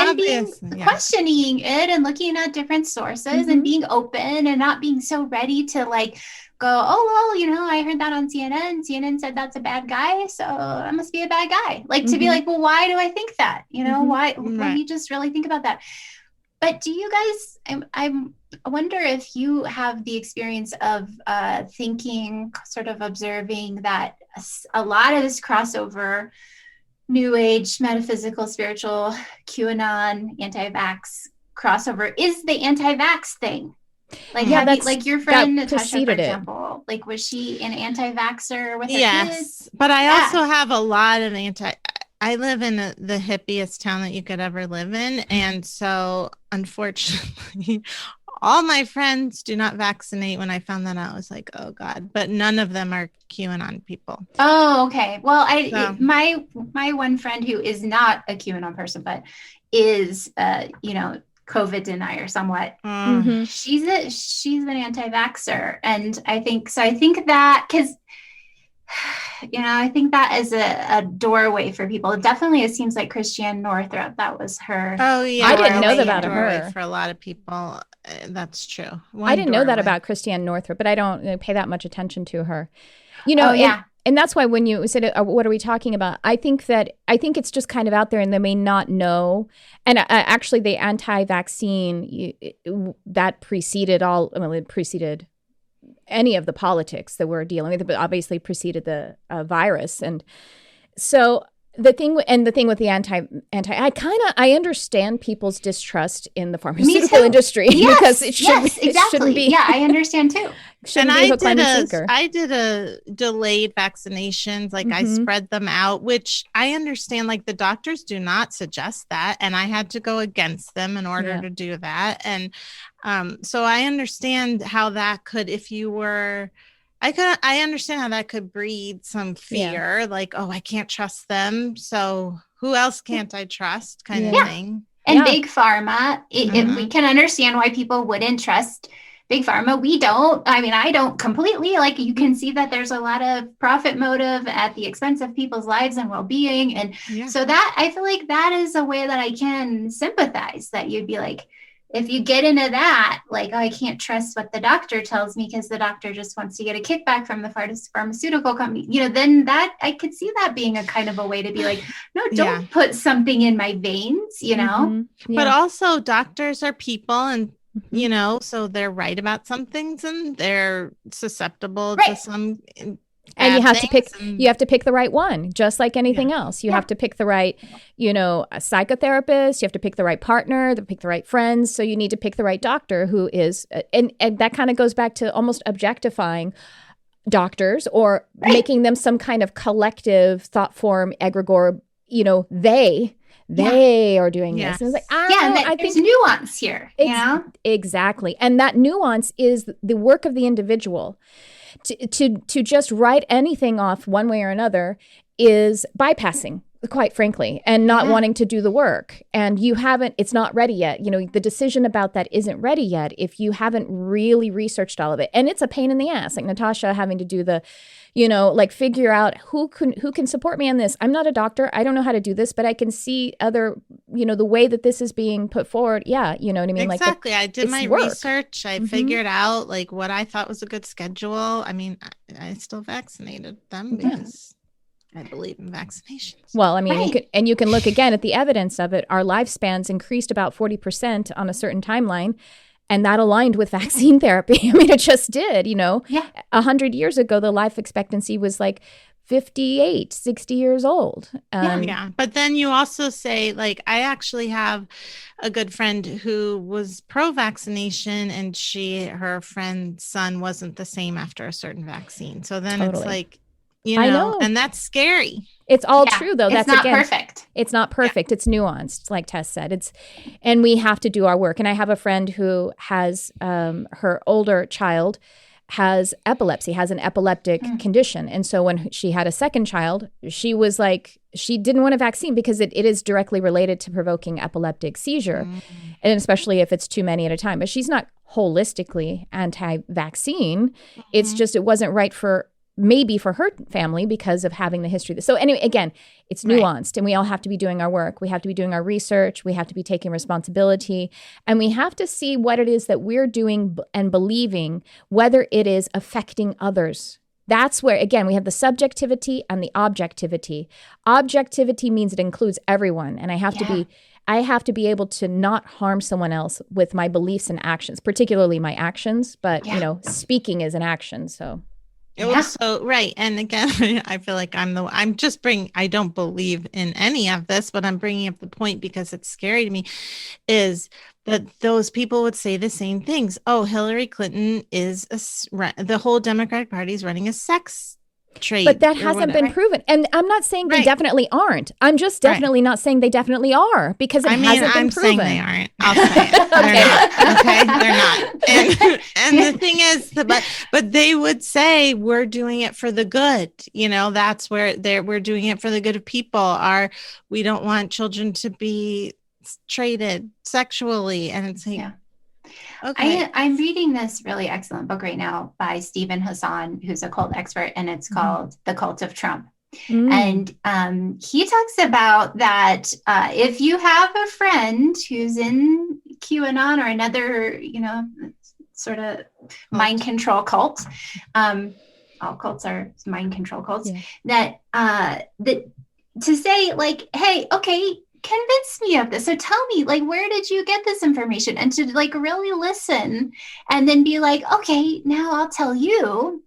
and being questioning it and looking at different sources and being open and not being so ready to go, oh, well, I heard that on CNN. CNN said that's a bad guy, so I must be a bad guy. To be like, well, why do I think that? Why? Let me just really think about that. But do you guys, I wonder if you have the experience of thinking, sort of observing that a lot of this crossover, New Age, metaphysical, spiritual, QAnon, anti-vax crossover is the anti-vax thing. Like your friend Natasha, for example, was she an anti-vaxxer with her kids? But I also have a lot of I live in the hippiest town that you could ever live in. And so unfortunately, all my friends do not vaccinate. When I found that out, I was like, oh God, but none of them are QAnon people. Oh, okay. Well, my one friend who is not a QAnon person, but is, COVID denier somewhat. She's an anti-vaxxer. And I think that, because I think that is a doorway for people. Definitely, it seems like Christiane Northrup, that was her. Oh, yeah. I didn't know that about her. For a lot of people, that's true. I didn't know that about Christiane Northrup, but I don't pay that much attention to her. And that's why when you said, what are we talking about? I think it's just kind of out there and they may not know. And actually the anti-vaccine, that preceded it preceded any of the politics that we're dealing with, but obviously preceded the virus. And so the thing with the anti, I understand people's distrust in the pharmaceutical industry because it shouldn't be. Yeah, I understand too. I did a delayed vaccinations. I spread them out, which I understand, the doctors do not suggest that. And I had to go against them in order to do that. And so I understand how that could, I understand how that could breed some fear, oh, I can't trust them. So who else can't I trust kind of thing. And big pharma, we can understand why people wouldn't trust big pharma. We don't. I mean, I don't completely. You can see that there's a lot of profit motive at the expense of people's lives and well-being. And so that, I feel like that is a way that I can sympathize, that you'd be like, if you get into that, oh, I can't trust what the doctor tells me because the doctor just wants to get a kickback from the pharmaceutical company, then that I could see that being a kind of a way to be like, no, don't put something in my veins, But also doctors are people and, so they're right about some things and they're susceptible to some. And you have to pick the right one, just like anything else. You have to pick the right, a psychotherapist. You have to pick the right partner, pick the right friends. So you need to pick the right doctor who is, and that kind of goes back to almost objectifying doctors or making them some kind of collective thought form egregore. They are doing this. And it's I think there's nuance here. Exactly. And that nuance is the work of the individual. To just write anything off one way or another is bypassing quite frankly, and not wanting to do the work. And it's not ready yet. The decision about that isn't ready yet if you haven't really researched all of it. And it's a pain in the ass, like Natasha having to do the, figure out who can support me on this. I'm not a doctor. I don't know how to do this, but I can see other, the way that this is being put forward. Yeah. You know what I mean? Exactly. I did my research. I figured out like what I thought was a good schedule. I mean, I still vaccinated them because I believe in vaccinations. Well, I mean, you can look again at the evidence of it. Our lifespans increased about 40% on a certain timeline, and that aligned with vaccine therapy. I mean, it just did, 100 years ago, the life expectancy was like 58, 60 years old. Yeah. But then you also say, like, I actually have a good friend who was pro-vaccination, and her friend's son wasn't the same after a certain vaccine. So then It's like, I know. And that's scary. It's all true, though. That's not perfect. It's not perfect. Yeah. It's nuanced, like Tess said. And we have to do our work. And I have a friend who has her older child has epilepsy, has an epileptic condition. And so when she had a second child, she was like, she didn't want a vaccine because it is directly related to provoking epileptic seizure. And especially if it's too many at a time. But she's not holistically anti-vaccine. It's just, it wasn't right maybe for her family because of having the history. So anyway, again, it's nuanced, and we all have to be doing our work. We have to be doing our research. We have to be taking responsibility, and we have to see what it is that we're doing and believing, whether it is affecting others. That's where, again, we have the subjectivity and the objectivity. Objectivity means it includes everyone, and I have to be able to not harm someone else with my beliefs and actions, particularly my actions, but speaking is an action. So also, right. And again, I feel like I don't believe in any of this, but I'm bringing up the point because it's scary to me, is that those people would say the same things. Oh, Hillary Clinton the whole Democratic Party is running a sex trade. But that hasn't been proven. And I'm not saying they definitely aren't. I'm just definitely not saying they definitely are, because it hasn't been proven. I'm saying they aren't. I'll say it. They're not. Okay? They're not. And the thing is, but they would say we're doing it for the good. That's where we're doing it for the good of people. We don't want children to be traded sexually. And it's like, okay. I'm reading this really excellent book right now by Stephen Hassan, who's a cult expert, and it's called The Cult of Trump. And he talks about that if you have a friend who's in QAnon or another, sort of mind control cult, all cults are mind control cults, that to say like, hey, okay, convince me of this. So tell me, like, where did you get this information? And to like really listen and then be like, okay, now I'll tell you,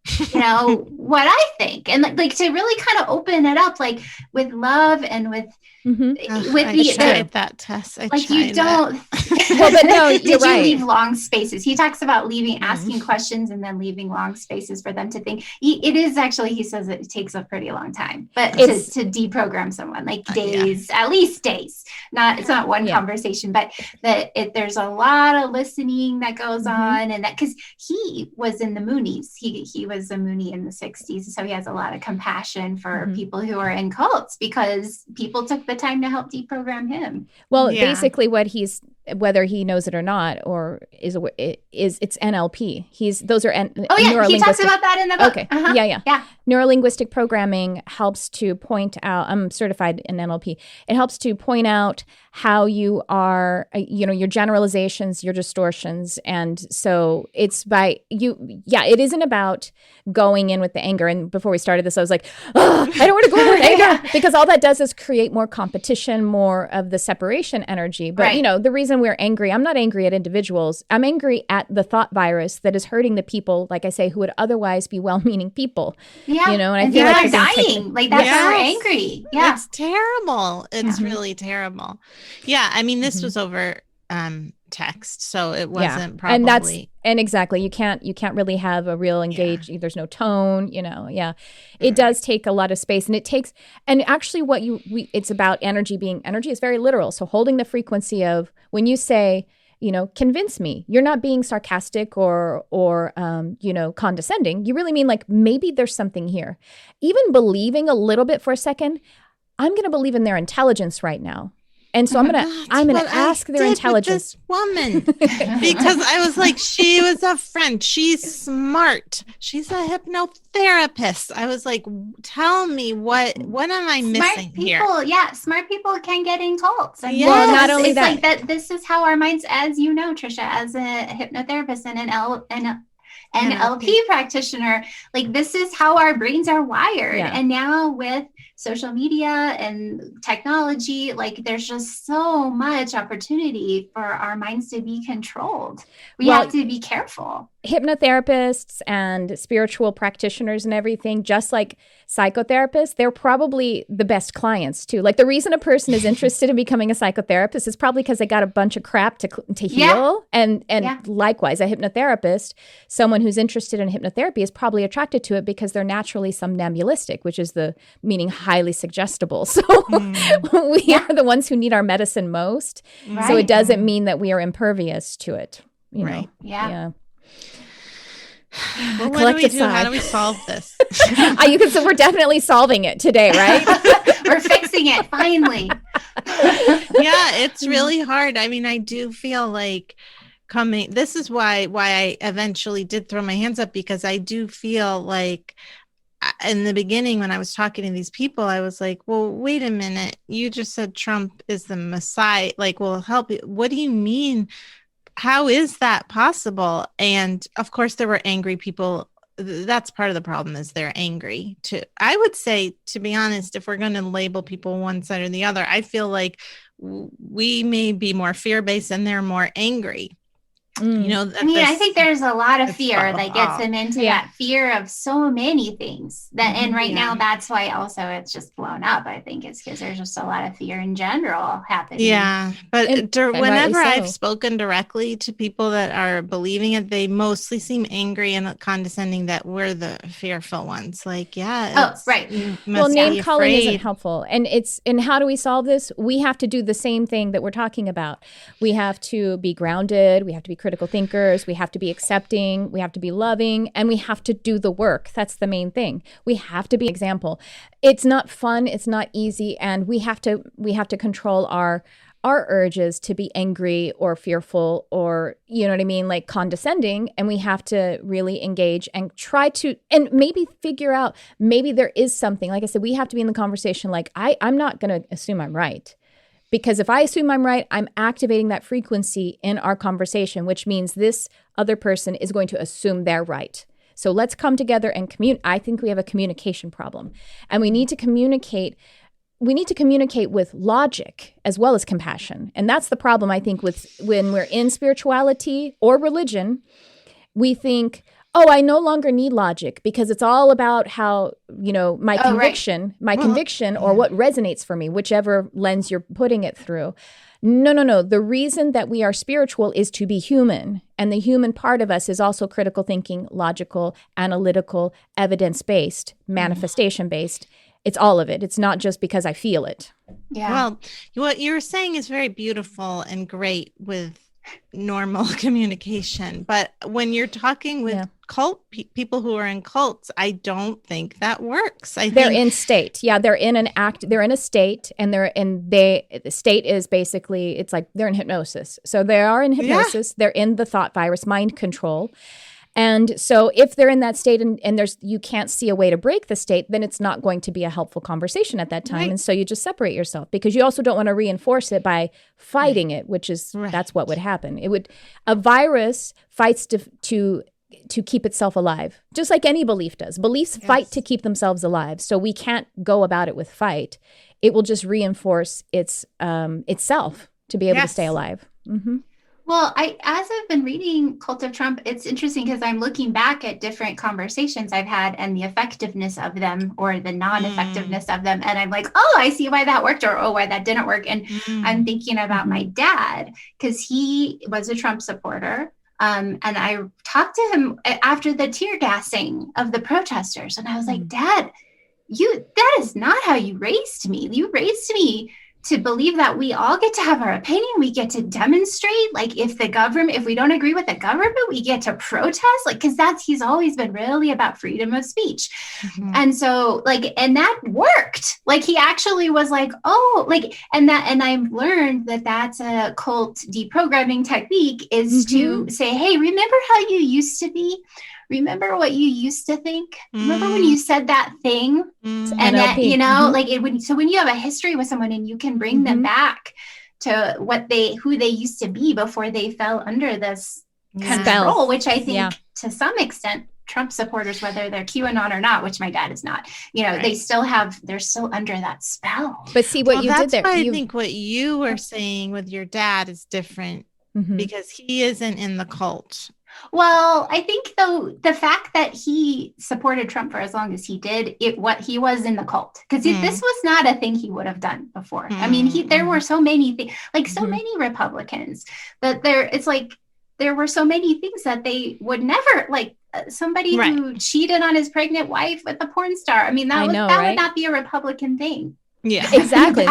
what I think. And like to really kind of open it up, like with love and with I tried that, Tess. You don't. Well, but no, you're right. You leave long spaces? He talks about asking questions and then leaving long spaces for them to think. It is actually, he says it takes a pretty long time, but to deprogram someone, like days, at least days. It's not one conversation, but there's a lot of listening that goes on, and that because he was in the Moonies, he was a Moonie in the 60s, so he has a lot of compassion for people who are in cults because people took the time to help deprogram him. Well, basically what whether he knows it or not, or is it's NLP. Those are he talks about that in the book. Okay, yeah. Neurolinguistic programming helps to point out. I'm certified in NLP. It helps to point out how you are, your generalizations, your distortions, and so it's by you. Yeah, it isn't about going in with the anger. And before we started this, I was like, I don't want to go in with anger because all that does is create more competition, more of the separation energy. But the reason we're angry, I'm not angry at individuals. I'm angry at the thought virus that is hurting the people, like I say, who would otherwise be well-meaning people. Yeah, and I feel like they're dying. Like that's why we're angry. Yeah, it's terrible. It's really terrible. Yeah, I mean, this was over text, so it wasn't probably. And exactly, you can't really have a real engage. There's no tone. It does take a lot of space, and actually, it's about energy. Energy is very literal. So holding the frequency of when you say, convince me, you're not being sarcastic or condescending. You really mean like maybe there's something here. Even believing a little bit for a second. I'm going to believe in their intelligence right now. And so I'm going to ask their intelligence. This woman, because I was like, she was a friend. She's smart. She's a hypnotherapist. I was like, tell me what am I missing here? Yeah, smart people can get in cults. And well, not only that, like that. This is how our minds, as you know, Tricia, as a hypnotherapist and an NLP practitioner, like this is how our brains are wired. Yeah. And now with social media and technology, like there's just so much opportunity for our minds to be controlled. We have to be careful. Hypnotherapists and spiritual practitioners and everything, just like psychotherapists, they're probably the best clients too. Like the reason a person is interested in becoming a psychotherapist is probably because they got a bunch of crap to heal. And likewise, a hypnotherapist, someone who's interested in hypnotherapy is probably attracted to it because they're naturally somnambulistic, which is the meaning highly suggestible. So we are the ones who need our medicine most. Right. So it doesn't mean that we are impervious to it. You know? Yeah. Well, what do we do? How do we solve this? So we're definitely solving it today, right? We're fixing it finally. Yeah, it's really hard. I mean, I do feel like this is why I eventually did throw my hands up, because I do feel like in the beginning when I was talking to these people, I was like, well, wait a minute. You just said Trump is the Messiah. Like, will help you. What do you mean? How is that possible? And of course, there were angry people. That's part of the problem, is they're angry too. I would say, to be honest, if we're going to label people one side or the other, I feel like we may be more fear-based and they're more angry. You know, I think there's a lot of fear that gets them into that fear of so many things and right now that's why also it's just blown up. I think it's because there's just a lot of fear in general happening. Yeah. But whenever I've spoken directly to people that are believing it, they mostly seem angry and condescending that we're the fearful ones. Like, right. Well, name calling isn't helpful. And how do we solve this? We have to do the same thing that we're talking about. We have to be grounded. We have to be critical thinkers. We have to be accepting. We have to be loving, and we have to do the work. That's the main thing. We have to be an example. It's not fun. It's not easy, and we have to control our urges to be angry or fearful or, you know what I mean, like condescending. And we have to really engage and try to, and maybe figure out, maybe there is something. Like I said, we have to be in the conversation. Like I'm not going to assume I'm right. Because if I assume I'm right, I'm activating that frequency in our conversation, which means this other person is going to assume they're right. So let's come together and communicate. I think we have a communication problem. And we need to communicate. We need to communicate with logic as well as compassion. And that's the problem, I think, with when we're in spirituality or religion. We think, I no longer need logic because it's all about how, my conviction or what resonates for me, whichever lens you're putting it through. No. The reason that we are spiritual is to be human. And the human part of us is also critical thinking, logical, analytical, evidence-based, manifestation-based. It's all of it. It's not just because I feel it. Yeah. Well, what you're saying is very beautiful and great with normal communication, but when you're talking with people who are in cults, I don't think that works. They're in state. Yeah, they're in they're in a state, and the state is basically, it's like they're in hypnosis. So they are in hypnosis. They're in the thought virus, mind control. And so if they're in that state and you can't see a way to break the state, then it's not going to be a helpful conversation at that time. Right. And so you just separate yourself, because you also don't want to reinforce it by fighting it, which is, that's what would happen. A virus fights to keep itself alive, just like any belief does. Beliefs fight to keep themselves alive. So we can't go about it with fight. It will just reinforce itself to be able to stay alive. Mm-hmm. Well, as I've been reading Cult of Trump, it's interesting because I'm looking back at different conversations I've had and the effectiveness of them or the non-effectiveness of them. And I'm like, I see why that worked, or why that didn't work. And I'm thinking about my dad, because he was a Trump supporter. And I talked to him after the tear gassing of the protesters. And I was like, Dad, that is not how you raised me. You raised me to believe that we all get to have our opinion, we get to demonstrate, like if we don't agree with the government, we get to protest, like, because he's always been really about freedom of speech. Mm-hmm. And so and that worked. Like he actually was like, oh, like, and I've learned that that's a cult deprogramming technique, is to say, hey, remember how you used to be? Remember what you used to think? Remember when you said that thing? And NLP. That, you know, like so when you have a history with someone and you can bring them back to who they used to be before they fell under this control, which I think to some extent, Trump supporters, whether they're QAnon or not, which my dad is not, you know, they're still under that spell. But see what you did there. I think what you were saying with your dad is different because he isn't in the cult. Well, I think though the fact that he supported Trump for as long as he did, he was in the cult, because this was not a thing he would have done before. I mean, there were so many things, like so many Republicans that there were so many things that they would never, like somebody who cheated on his pregnant wife with a porn star. I mean, that would not be a Republican thing. Yeah, exactly.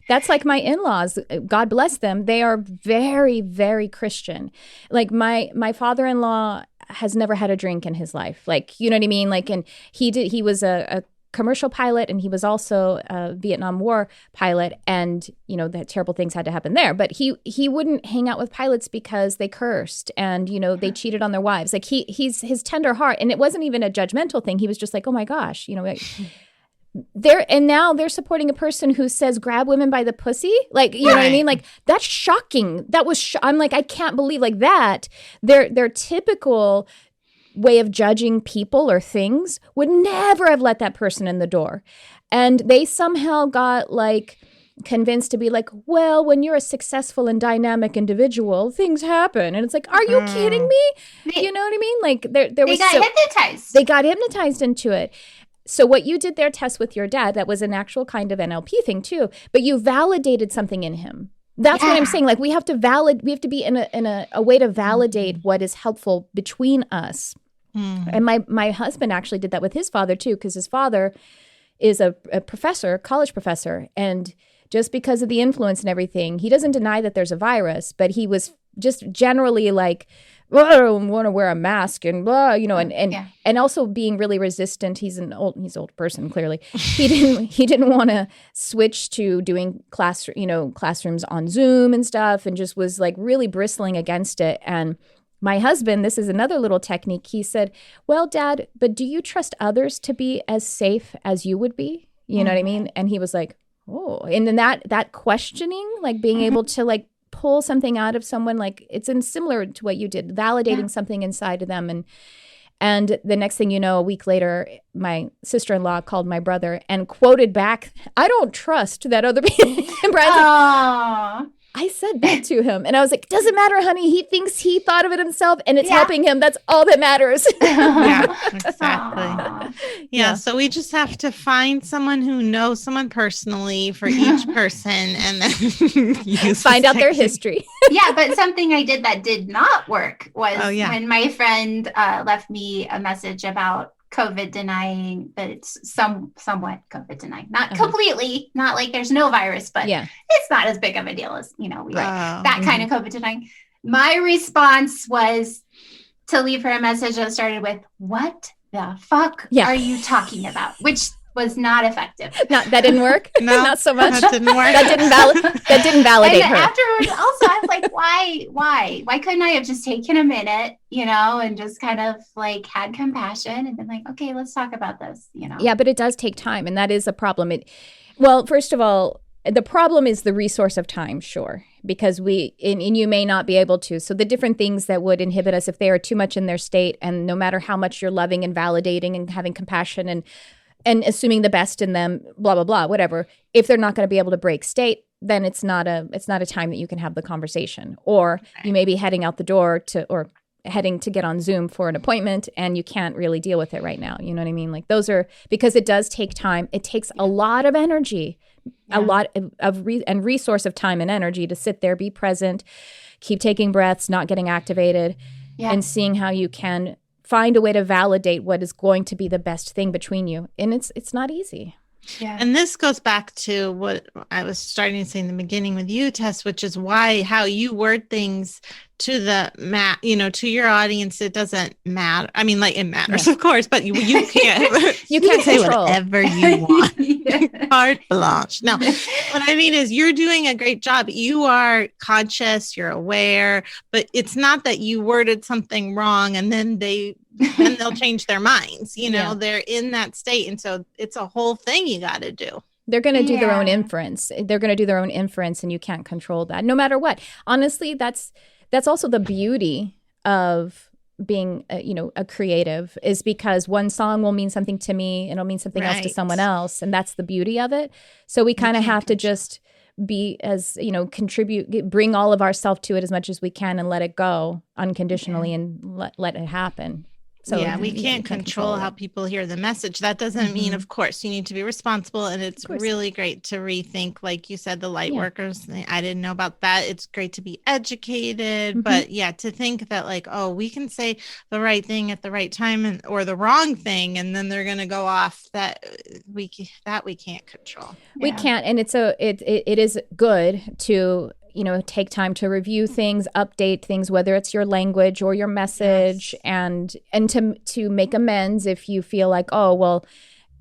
That's like my in-laws. God bless them. They are very, very Christian. Like my father-in-law has never had a drink in his life. Like, you know what I mean? Like, and he was a commercial pilot, and he was also a Vietnam War pilot, and you know, the terrible things had to happen there. But he wouldn't hang out with pilots because they cursed, and you know, they cheated on their wives. Like he's his tender heart, and it wasn't even a judgmental thing. He was just like, oh my gosh, you know. Like, now they're supporting a person who says grab women by the pussy. Like, you know what I mean? Like, that's shocking. That was, I'm like, I can't believe like that. Their typical way of judging people or things would never have let that person in the door. And they somehow got like convinced to be like, well, when you're a successful and dynamic individual, things happen. And it's like, are you kidding me? You know what I mean? Like they got hypnotized. They got hypnotized into it. So what you did there, Tess, with your dad, that was an actual kind of NLP thing too, but you validated something in him. That's what I'm saying. Like we have to be in a way to validate what is helpful between us. And my husband actually did that with his father too, because his father is a professor, college professor. And just because of the influence and everything, he doesn't deny that there's a virus, but he was just generally like, well, I don't want to wear a mask and blah, you know, and also being really resistant. He's an old person, clearly. He didn't want to switch to doing classrooms on Zoom and stuff, and just was like really bristling against it. And my husband, this is another little technique. He said, well, Dad, but do you trust others to be as safe as you would be? You know what I mean? And he was like, oh, and then that questioning, like being able to like pull something out of someone, like it's similar to what you did, validating something inside of them. And the next thing you know, a week later, my sister-in-law called my brother and quoted back, I don't trust that other people. And Brian's like, I said that to him. And I was like, doesn't matter, honey. He thinks he thought of it himself and it's helping him. That's all that matters. Yeah, exactly. Yeah. So we just have to find someone who knows someone personally for each person and then find out their history. Yeah. But something I did that did not work was when my friend left me a message about COVID denying, but it's somewhat COVID denying, not completely, not like there's no virus, but it's not as big of a deal as, you know, that kind of COVID denying. My response was to leave her a message that started with, what the fuck are you talking about? Which was not effective. That didn't work? No, not so much. That didn't work. That didn't validate and her. Afterwards, also, I was like, why couldn't I have just taken a minute, you know, and just kind of like had compassion and been like, okay, let's talk about this, you know? Yeah, but it does take time. And that is a problem. Well, first of all, the problem is the resource of time, sure, because and you may not be able to. So the different things that would inhibit us if they are too much in their state, and no matter how much you're loving and validating and having compassion and assuming the best in them, blah, blah, blah, whatever. If they're not going to be able to break state, then it's not a time that you can have the conversation. Or you may be heading out the door or heading to get on Zoom for an appointment and you can't really deal with it right now. You know what I mean? Like those are, because it does take time. It takes a lot of energy, a lot of resource of time and energy to sit there, be present, keep taking breaths, not getting activated, and seeing how you can find a way to validate what is going to be the best thing between you. And it's not easy. Yeah. And this goes back to what I was starting to say in the beginning with you, Tess, which is how you word things to to your audience. It doesn't matter. I mean, like, it matters, of course, but you can't, you can't say control whatever you want. Carte blanche. No, what I mean is you're doing a great job. You are conscious, you're aware, but it's not that you worded something wrong and then they'll change their minds. They're in that state. And so it's a whole thing you got to do. They're going to do their own inference. They're going to do their own inference, and you can't control that, no matter what. Honestly, that's also the beauty of being, a creative, is because one song will mean something to me and it'll mean something else to someone else, and that's the beauty of it. So we kind of have to just be contribute, bring all of ourselves to it as much as we can, and let it go unconditionally and let it happen. So we can't control how people hear the message. That doesn't mean, of course, you need to be responsible. And it's really great to rethink, like you said, the light workers. I didn't know about that. It's great to be educated. But to think that like, oh, we can say the right thing at the right time or the wrong thing, and then they're going to go off, that we can't control. We can't. And it is good to take time to review things, update things, whether it's your language or your message, and to make amends if you feel like, oh, well,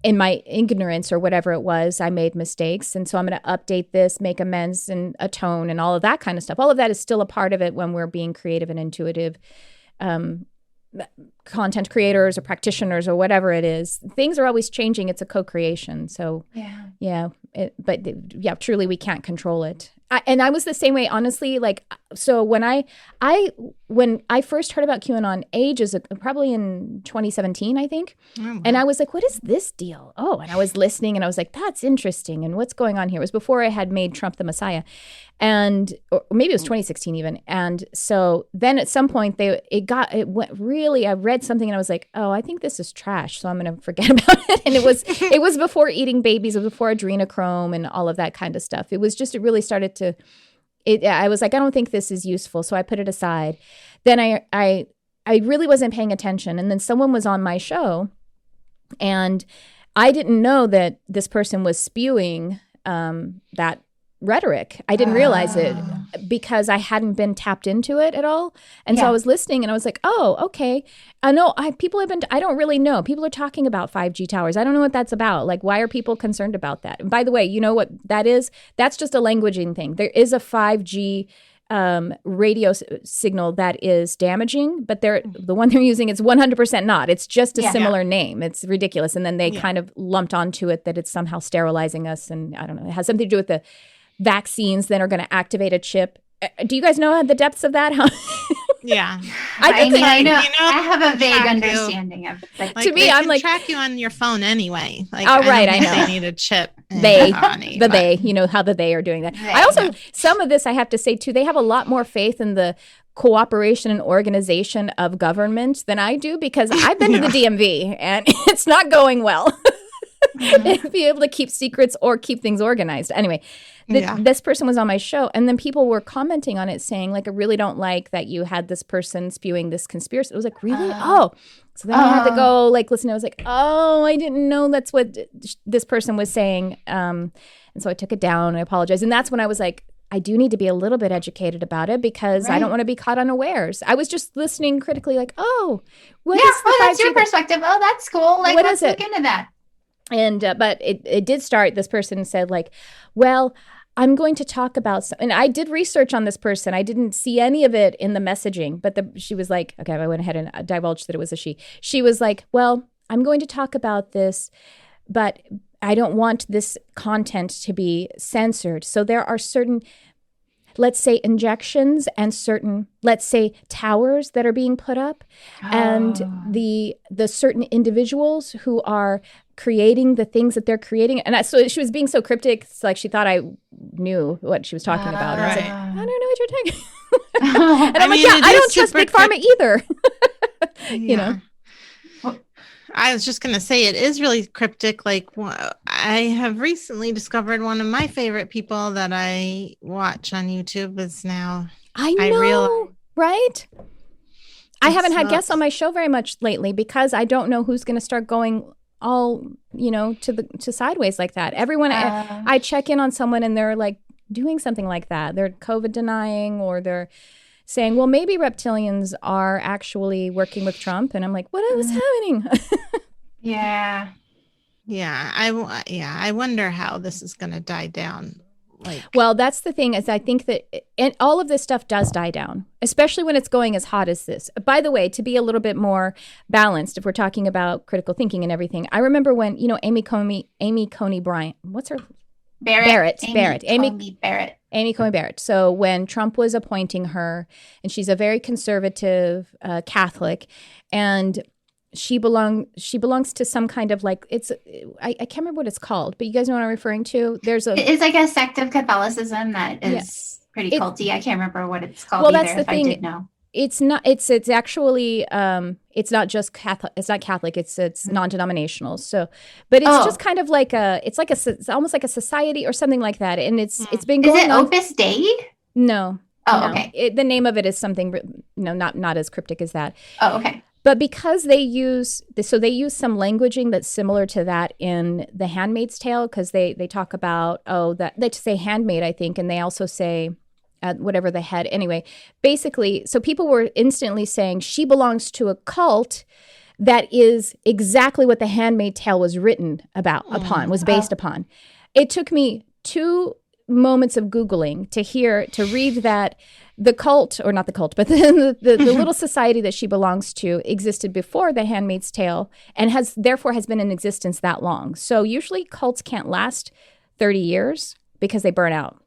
in my ignorance or whatever it was, I made mistakes. And so I'm going to update this, make amends and atone and all of that kind of stuff. All of that is still a part of it when we're being creative and intuitive content creators or practitioners or whatever it is. Things are always changing. It's a co-creation. So truly we can't control it. And I was the same way, honestly. Like, so when I first heard about QAnon ages, probably in 2017, I think. Oh, wow. And I was like, what is this deal? Oh, and I was listening and I was like, that's interesting. And what's going on here? It was before I had made Trump the Messiah. Or maybe it was 2016 even. And so then at some point it went really, I read something and I was like, oh, I think this is trash. So I'm going to forget about it. And it was before eating babies. It was before adrenochrome and all of that kind of stuff. It really started to, I was like, I don't think this is useful. So I put it aside. Then I really wasn't paying attention. And then someone was on my show and I didn't know that this person was spewing that rhetoric. I didn't realize it because I hadn't been tapped into it at all. And so I was listening and I was like, oh, okay. I know I don't really know. People are talking about 5G towers. I don't know what that's about. Like, why are people concerned about that? And by the way, you know what that is? That's just a languaging thing. There is a 5G radio signal that is damaging, but the one they're using is 100% not. It's just a similar name. It's ridiculous. And then they kind of lumped onto it that it's somehow sterilizing us. And I don't know. It has something to do with the vaccines that are going to activate a chip. Do you guys know the depths of that? Yeah. I know. I have a vague understanding of it. Like, to me, I'm like, track you on your phone anyway. Like, oh, right. I know. They need a chip. They, how they are doing that. I also, some of this I have to say too, they have a lot more faith in the cooperation and organization of government than I do, because I've been to the DMV and it's not going well. Be able to keep secrets or keep things organized. Anyway, this person was on my show, and then people were commenting on it saying, like, I really don't like that you had this person spewing this conspiracy. I was like, really? So then I had to go listen. I was like, oh, I didn't know that's what this person was saying. And so I took it down. I apologized. And that's when I was like, I do need to be a little bit educated about it, because I don't want to be caught unawares. I was just listening critically, like, oh, that's your perspective. Oh, that's cool. Like, let's look into that. And but it did start. This person said, like, well, I'm going to talk about and I did research on this person. I didn't see any of it in the messaging, but she was like, okay, I went ahead and divulged that it was a she. She was like, well, I'm going to talk about this, but I don't want this content to be censored. So there are certain, let's say, injections and certain, let's say, towers that are being put up, and the certain individuals who are creating the things that they're creating. And so she was being so cryptic, it's like she thought I knew what she was talking about. And I was like, I don't know what you're talking about. And I'm like, I don't trust Big Pharma either. You know? I was just going to say, it is really cryptic. Like, I have recently discovered one of my favorite people that I watch on YouTube is now. I know, right? I haven't had guests on my show very much lately, because I don't know who's going to start going all, to sideways like that. Everyone, I check in on someone and they're like doing something like that. They're COVID denying, or they're saying, well, maybe reptilians are actually working with Trump. And I'm like, what is happening? Yeah. Yeah. I wonder how this is going to die down. Well, that's the thing, is I think that and all of this stuff does die down, especially when it's going as hot as this. By the way, to be a little bit more balanced, if we're talking about critical thinking and everything, I remember when, Amy Coney Bryant, what's her? Barrett. Amy Coney Barrett. So when Trump was appointing her, and she's a very conservative Catholic, and she belongs to some kind of I can't remember what it's called, but you guys know what I'm referring to. It's like a sect of Catholicism that is pretty culty. I can't remember what it's called. Well, either, that's the thing. I did know. It's not. It's actually. It's not just Catholic. It's not Catholic. It's non-denominational. So, but it's just kind of like it's almost like a society or something like that. And it's been going. Is it Opus Dei? No. Oh, no. okay. The name of it is something. Not as cryptic as that. Oh, okay. But because they use some languaging that's similar to that in The Handmaid's Tale, because they talk about that they say handmaid, I think, and they also say whatever the head. Anyway, basically, so people were instantly saying she belongs to a cult that is exactly what The Handmaid's Tale was written was based upon. It took me 2 moments of Googling to read that the cult, or not the cult, but the little society that she belongs to existed before The Handmaid's Tale, and therefore has been in existence that long. So usually cults can't last 30 years because they burn out.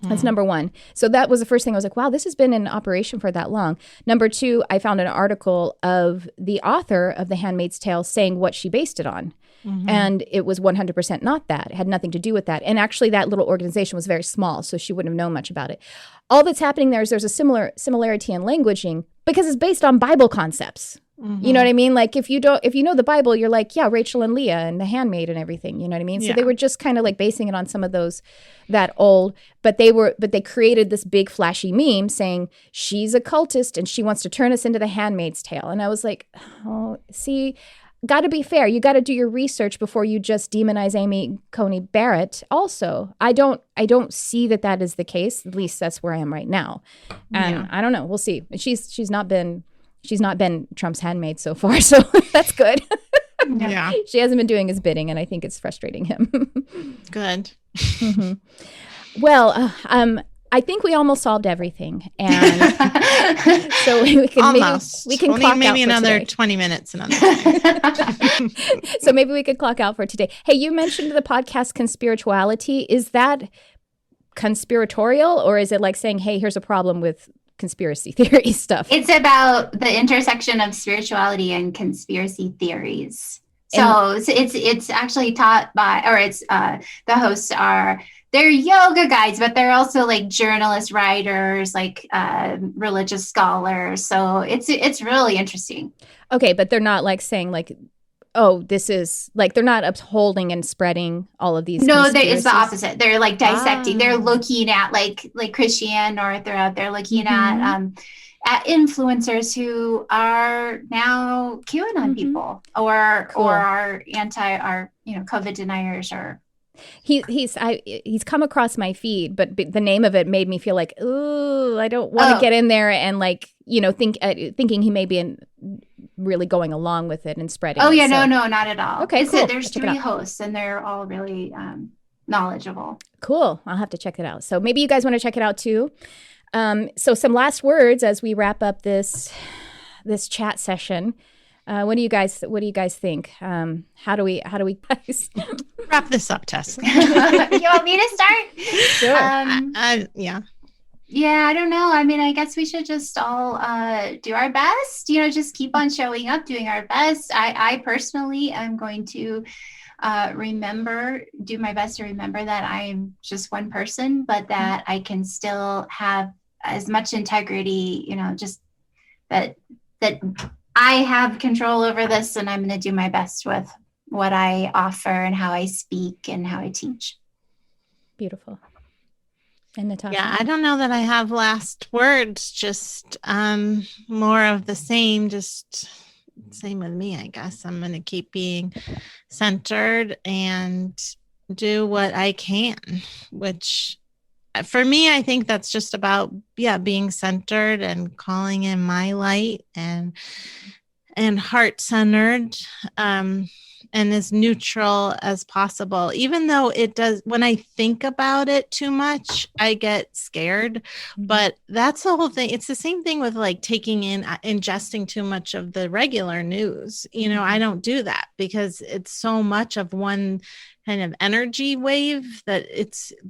That's number one. So that was the first thing. I was like, wow, this has been in operation for that long. Number 2, I found an article of the author of The Handmaid's Tale saying what she based it on. Mm-hmm. And it was 100% not that. It had nothing to do with that. And actually that little organization was very small, so she wouldn't have known much about it. All that's happening there's a similarity in languaging because it's based on Bible concepts. Mm-hmm. You know what I mean? Like if you know the Bible, you're like, yeah, Rachel and Leah and the handmaid and everything. You know what I mean? So they were just kind of like basing it on some of that old, but they created this big flashy meme saying she's a cultist and she wants to turn us into The Handmaid's Tale. And I was like, oh, see, got to be fair. You got to do your research before you just demonize Amy Coney Barrett. Also, I don't see that is the case. At least that's where I am right now. And I don't know. We'll see. She's not been Trump's handmaid so far, so that's good. Yeah. She hasn't been doing his bidding, and I think it's frustrating him. Good. Mm-hmm. Well, I think we almost solved everything, and so we can almost. We can clock maybe out for another today. 20 minutes another time. So maybe we could clock out for today. Hey, you mentioned the podcast Conspirituality. Is that conspiratorial, or is it like saying, hey, here's a problem with conspiracy theory stuff? It's about the intersection of spirituality and conspiracy theories. So it's actually taught by, or it's the hosts they're yoga guides, but they're also like journalists, writers, like religious scholars. So it's really interesting. Okay, but they're not like saying like, oh, this is like, they're not upholding and spreading all of these. No, it's the opposite. They're like dissecting. They're looking at like Christiane, or they're out there looking at influencers who are now QAnon people, or are COVID deniers, or. He's come across my feed, but the name of it made me feel like, ooh, I don't want to get in there and like, thinking he may be really going along with it and spreading. Oh it, yeah, so. No, not at all. Okay, cool. There's 3 hosts, and they're all really knowledgeable. Cool. I'll have to check it out. So maybe you guys want to check it out too. So some last words as we wrap up this chat session. What do you guys think? How do we guys wrap this up, Tess? You want me to start? Sure. Yeah. Yeah, I don't know. I mean, I guess we should just all do our best, just keep on showing up, doing our best. I personally am going to do my best to remember that I'm just one person, but that I can still have as much integrity, just that I have control over this, and I'm going to do my best with what I offer and how I speak and how I teach. Beautiful. And Natasha? Yeah, I don't know that I have last words, just more of the same, just same with me, I guess. I'm going to keep being centered and do what I can, which for me, I think that's just about, being centered and calling in my light and heart-centered, and as neutral as possible. Even though it does, when I think about it too much, I get scared. But that's the whole thing. It's the same thing with like ingesting too much of the regular news. I don't do that because it's so much of one kind of energy wave that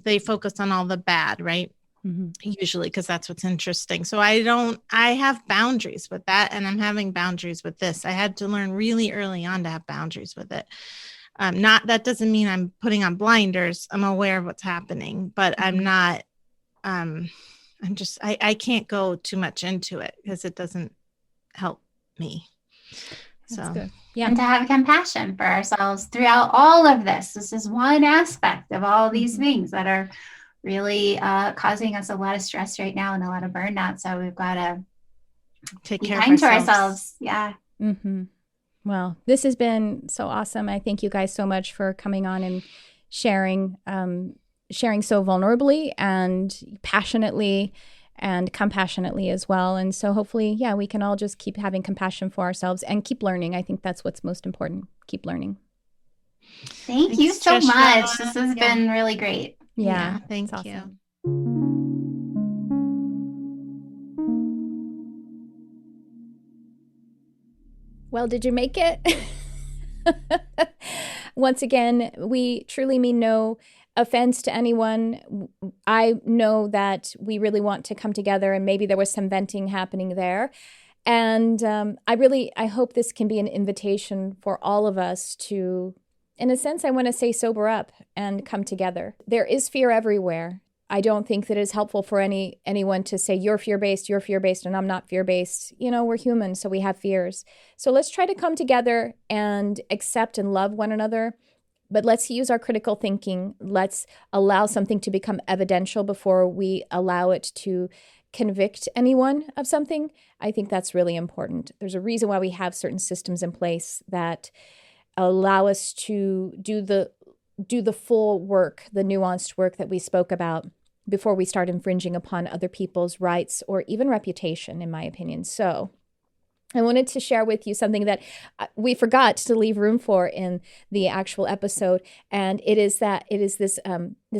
they focus on all the bad, right? Usually, because that's what's interesting. So I have boundaries with that, and I'm having boundaries with this. I had to learn really early on to have boundaries with it. That doesn't mean I'm putting on blinders. I'm aware of what's happening, but I'm not, I can't go too much into it because it doesn't help me. That's so good. Yeah. And to have compassion for ourselves throughout all of this. This is one aspect of all these things that are really causing us a lot of stress right now and a lot of burnout. So we've got to take be care kind of to ourselves. Yeah. Well, this has been so awesome. I thank you guys so much for coming on and sharing so vulnerably and passionately and compassionately as well. And so hopefully, we can all just keep having compassion for ourselves and keep learning. I think that's what's most important. Keep learning. Thanks you so Tricia. much. This has been really great. Yeah, thank it's you. awesome. Well, did you make it? Once again, we truly mean no offense to anyone. I know that we really want to come together, and maybe there was some venting happening there. And I hope this can be an invitation for all of us to, in a sense, I want to say sober up and come together. There is fear everywhere. I don't think that it's helpful for anyone to say, you're fear-based, and I'm not fear-based. We're human, so we have fears. So let's try to come together and accept and love one another. But let's use our critical thinking. Let's allow something to become evidential before we allow it to convict anyone of something. I think that's really important. There's a reason why we have certain systems in place that allow us to do the full work, the nuanced work that we spoke about before we start infringing upon other people's rights or even reputation, in my opinion. So I wanted to share with you something that we forgot to leave room for in the actual episode, and it is this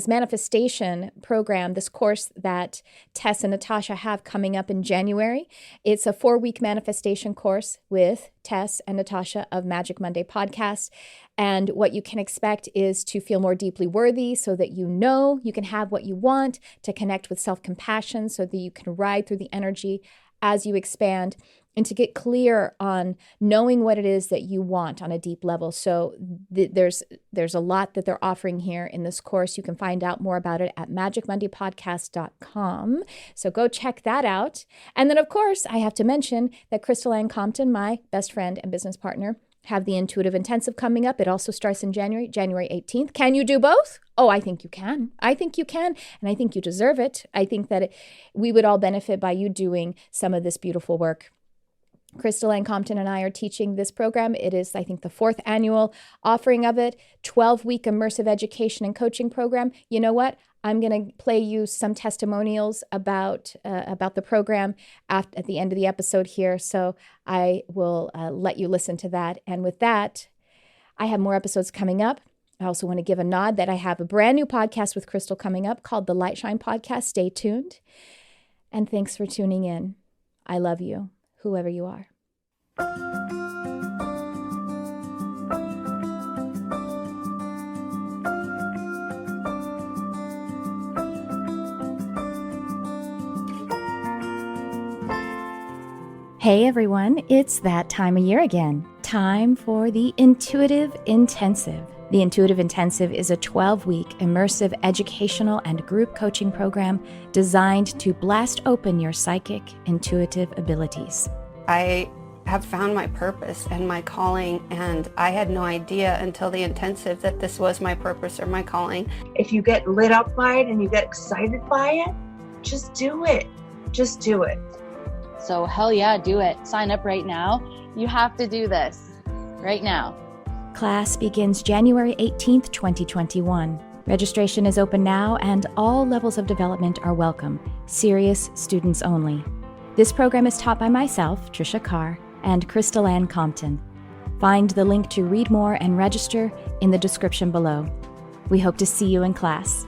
manifestation program, this course that Tess and Natasha have coming up in January. It's a 4-week manifestation course with Tess and Natasha of Magic Monday podcast. And what you can expect is to feel more deeply worthy so that you can have what you want, to connect with self-compassion so that you can ride through the energy as you expand, and to get clear on knowing what it is that you want on a deep level. So there's a lot that they're offering here in this course. You can find out more about it at magicmondaypodcast.com. So go check that out. And then, of course, I have to mention that Crystal Ann Compton, my best friend and business partner, have the Intuitive Intensive coming up. It also starts in January 18th. Can you do both? Oh, I think you can. And I think you deserve it. I think that we would all benefit by you doing some of this beautiful work. Crystal Ann Compton and I are teaching this program. It is, I think, the 4th annual offering of it, 12-week immersive education and coaching program. You know what? I'm going to play you some testimonials about the program at the end of the episode here. So I will let you listen to that. And with that, I have more episodes coming up. I also want to give a nod that I have a brand new podcast with Crystal coming up called the Light Shine Podcast. Stay tuned. And thanks for tuning in. I love you, whoever you are. Hey everyone, it's that time of year again. Time for the Intuitive Intensive. The Intuitive Intensive is a 12-week immersive educational and group coaching program designed to blast open your psychic, intuitive abilities. I have found my purpose and my calling, and I had no idea until the intensive that this was my purpose or my calling. If you get lit up by it and you get excited by it, just do it. Just do it. So hell yeah, do it. Sign up right now. You have to do this right now. Class begins January 18th, 2021. Registration is open now, and all levels of development are welcome. Serious students only. This program is taught by myself, Tricia Carr, and Crystal Ann Compton. Find the link to read more and register in the description below. We hope to see you in class.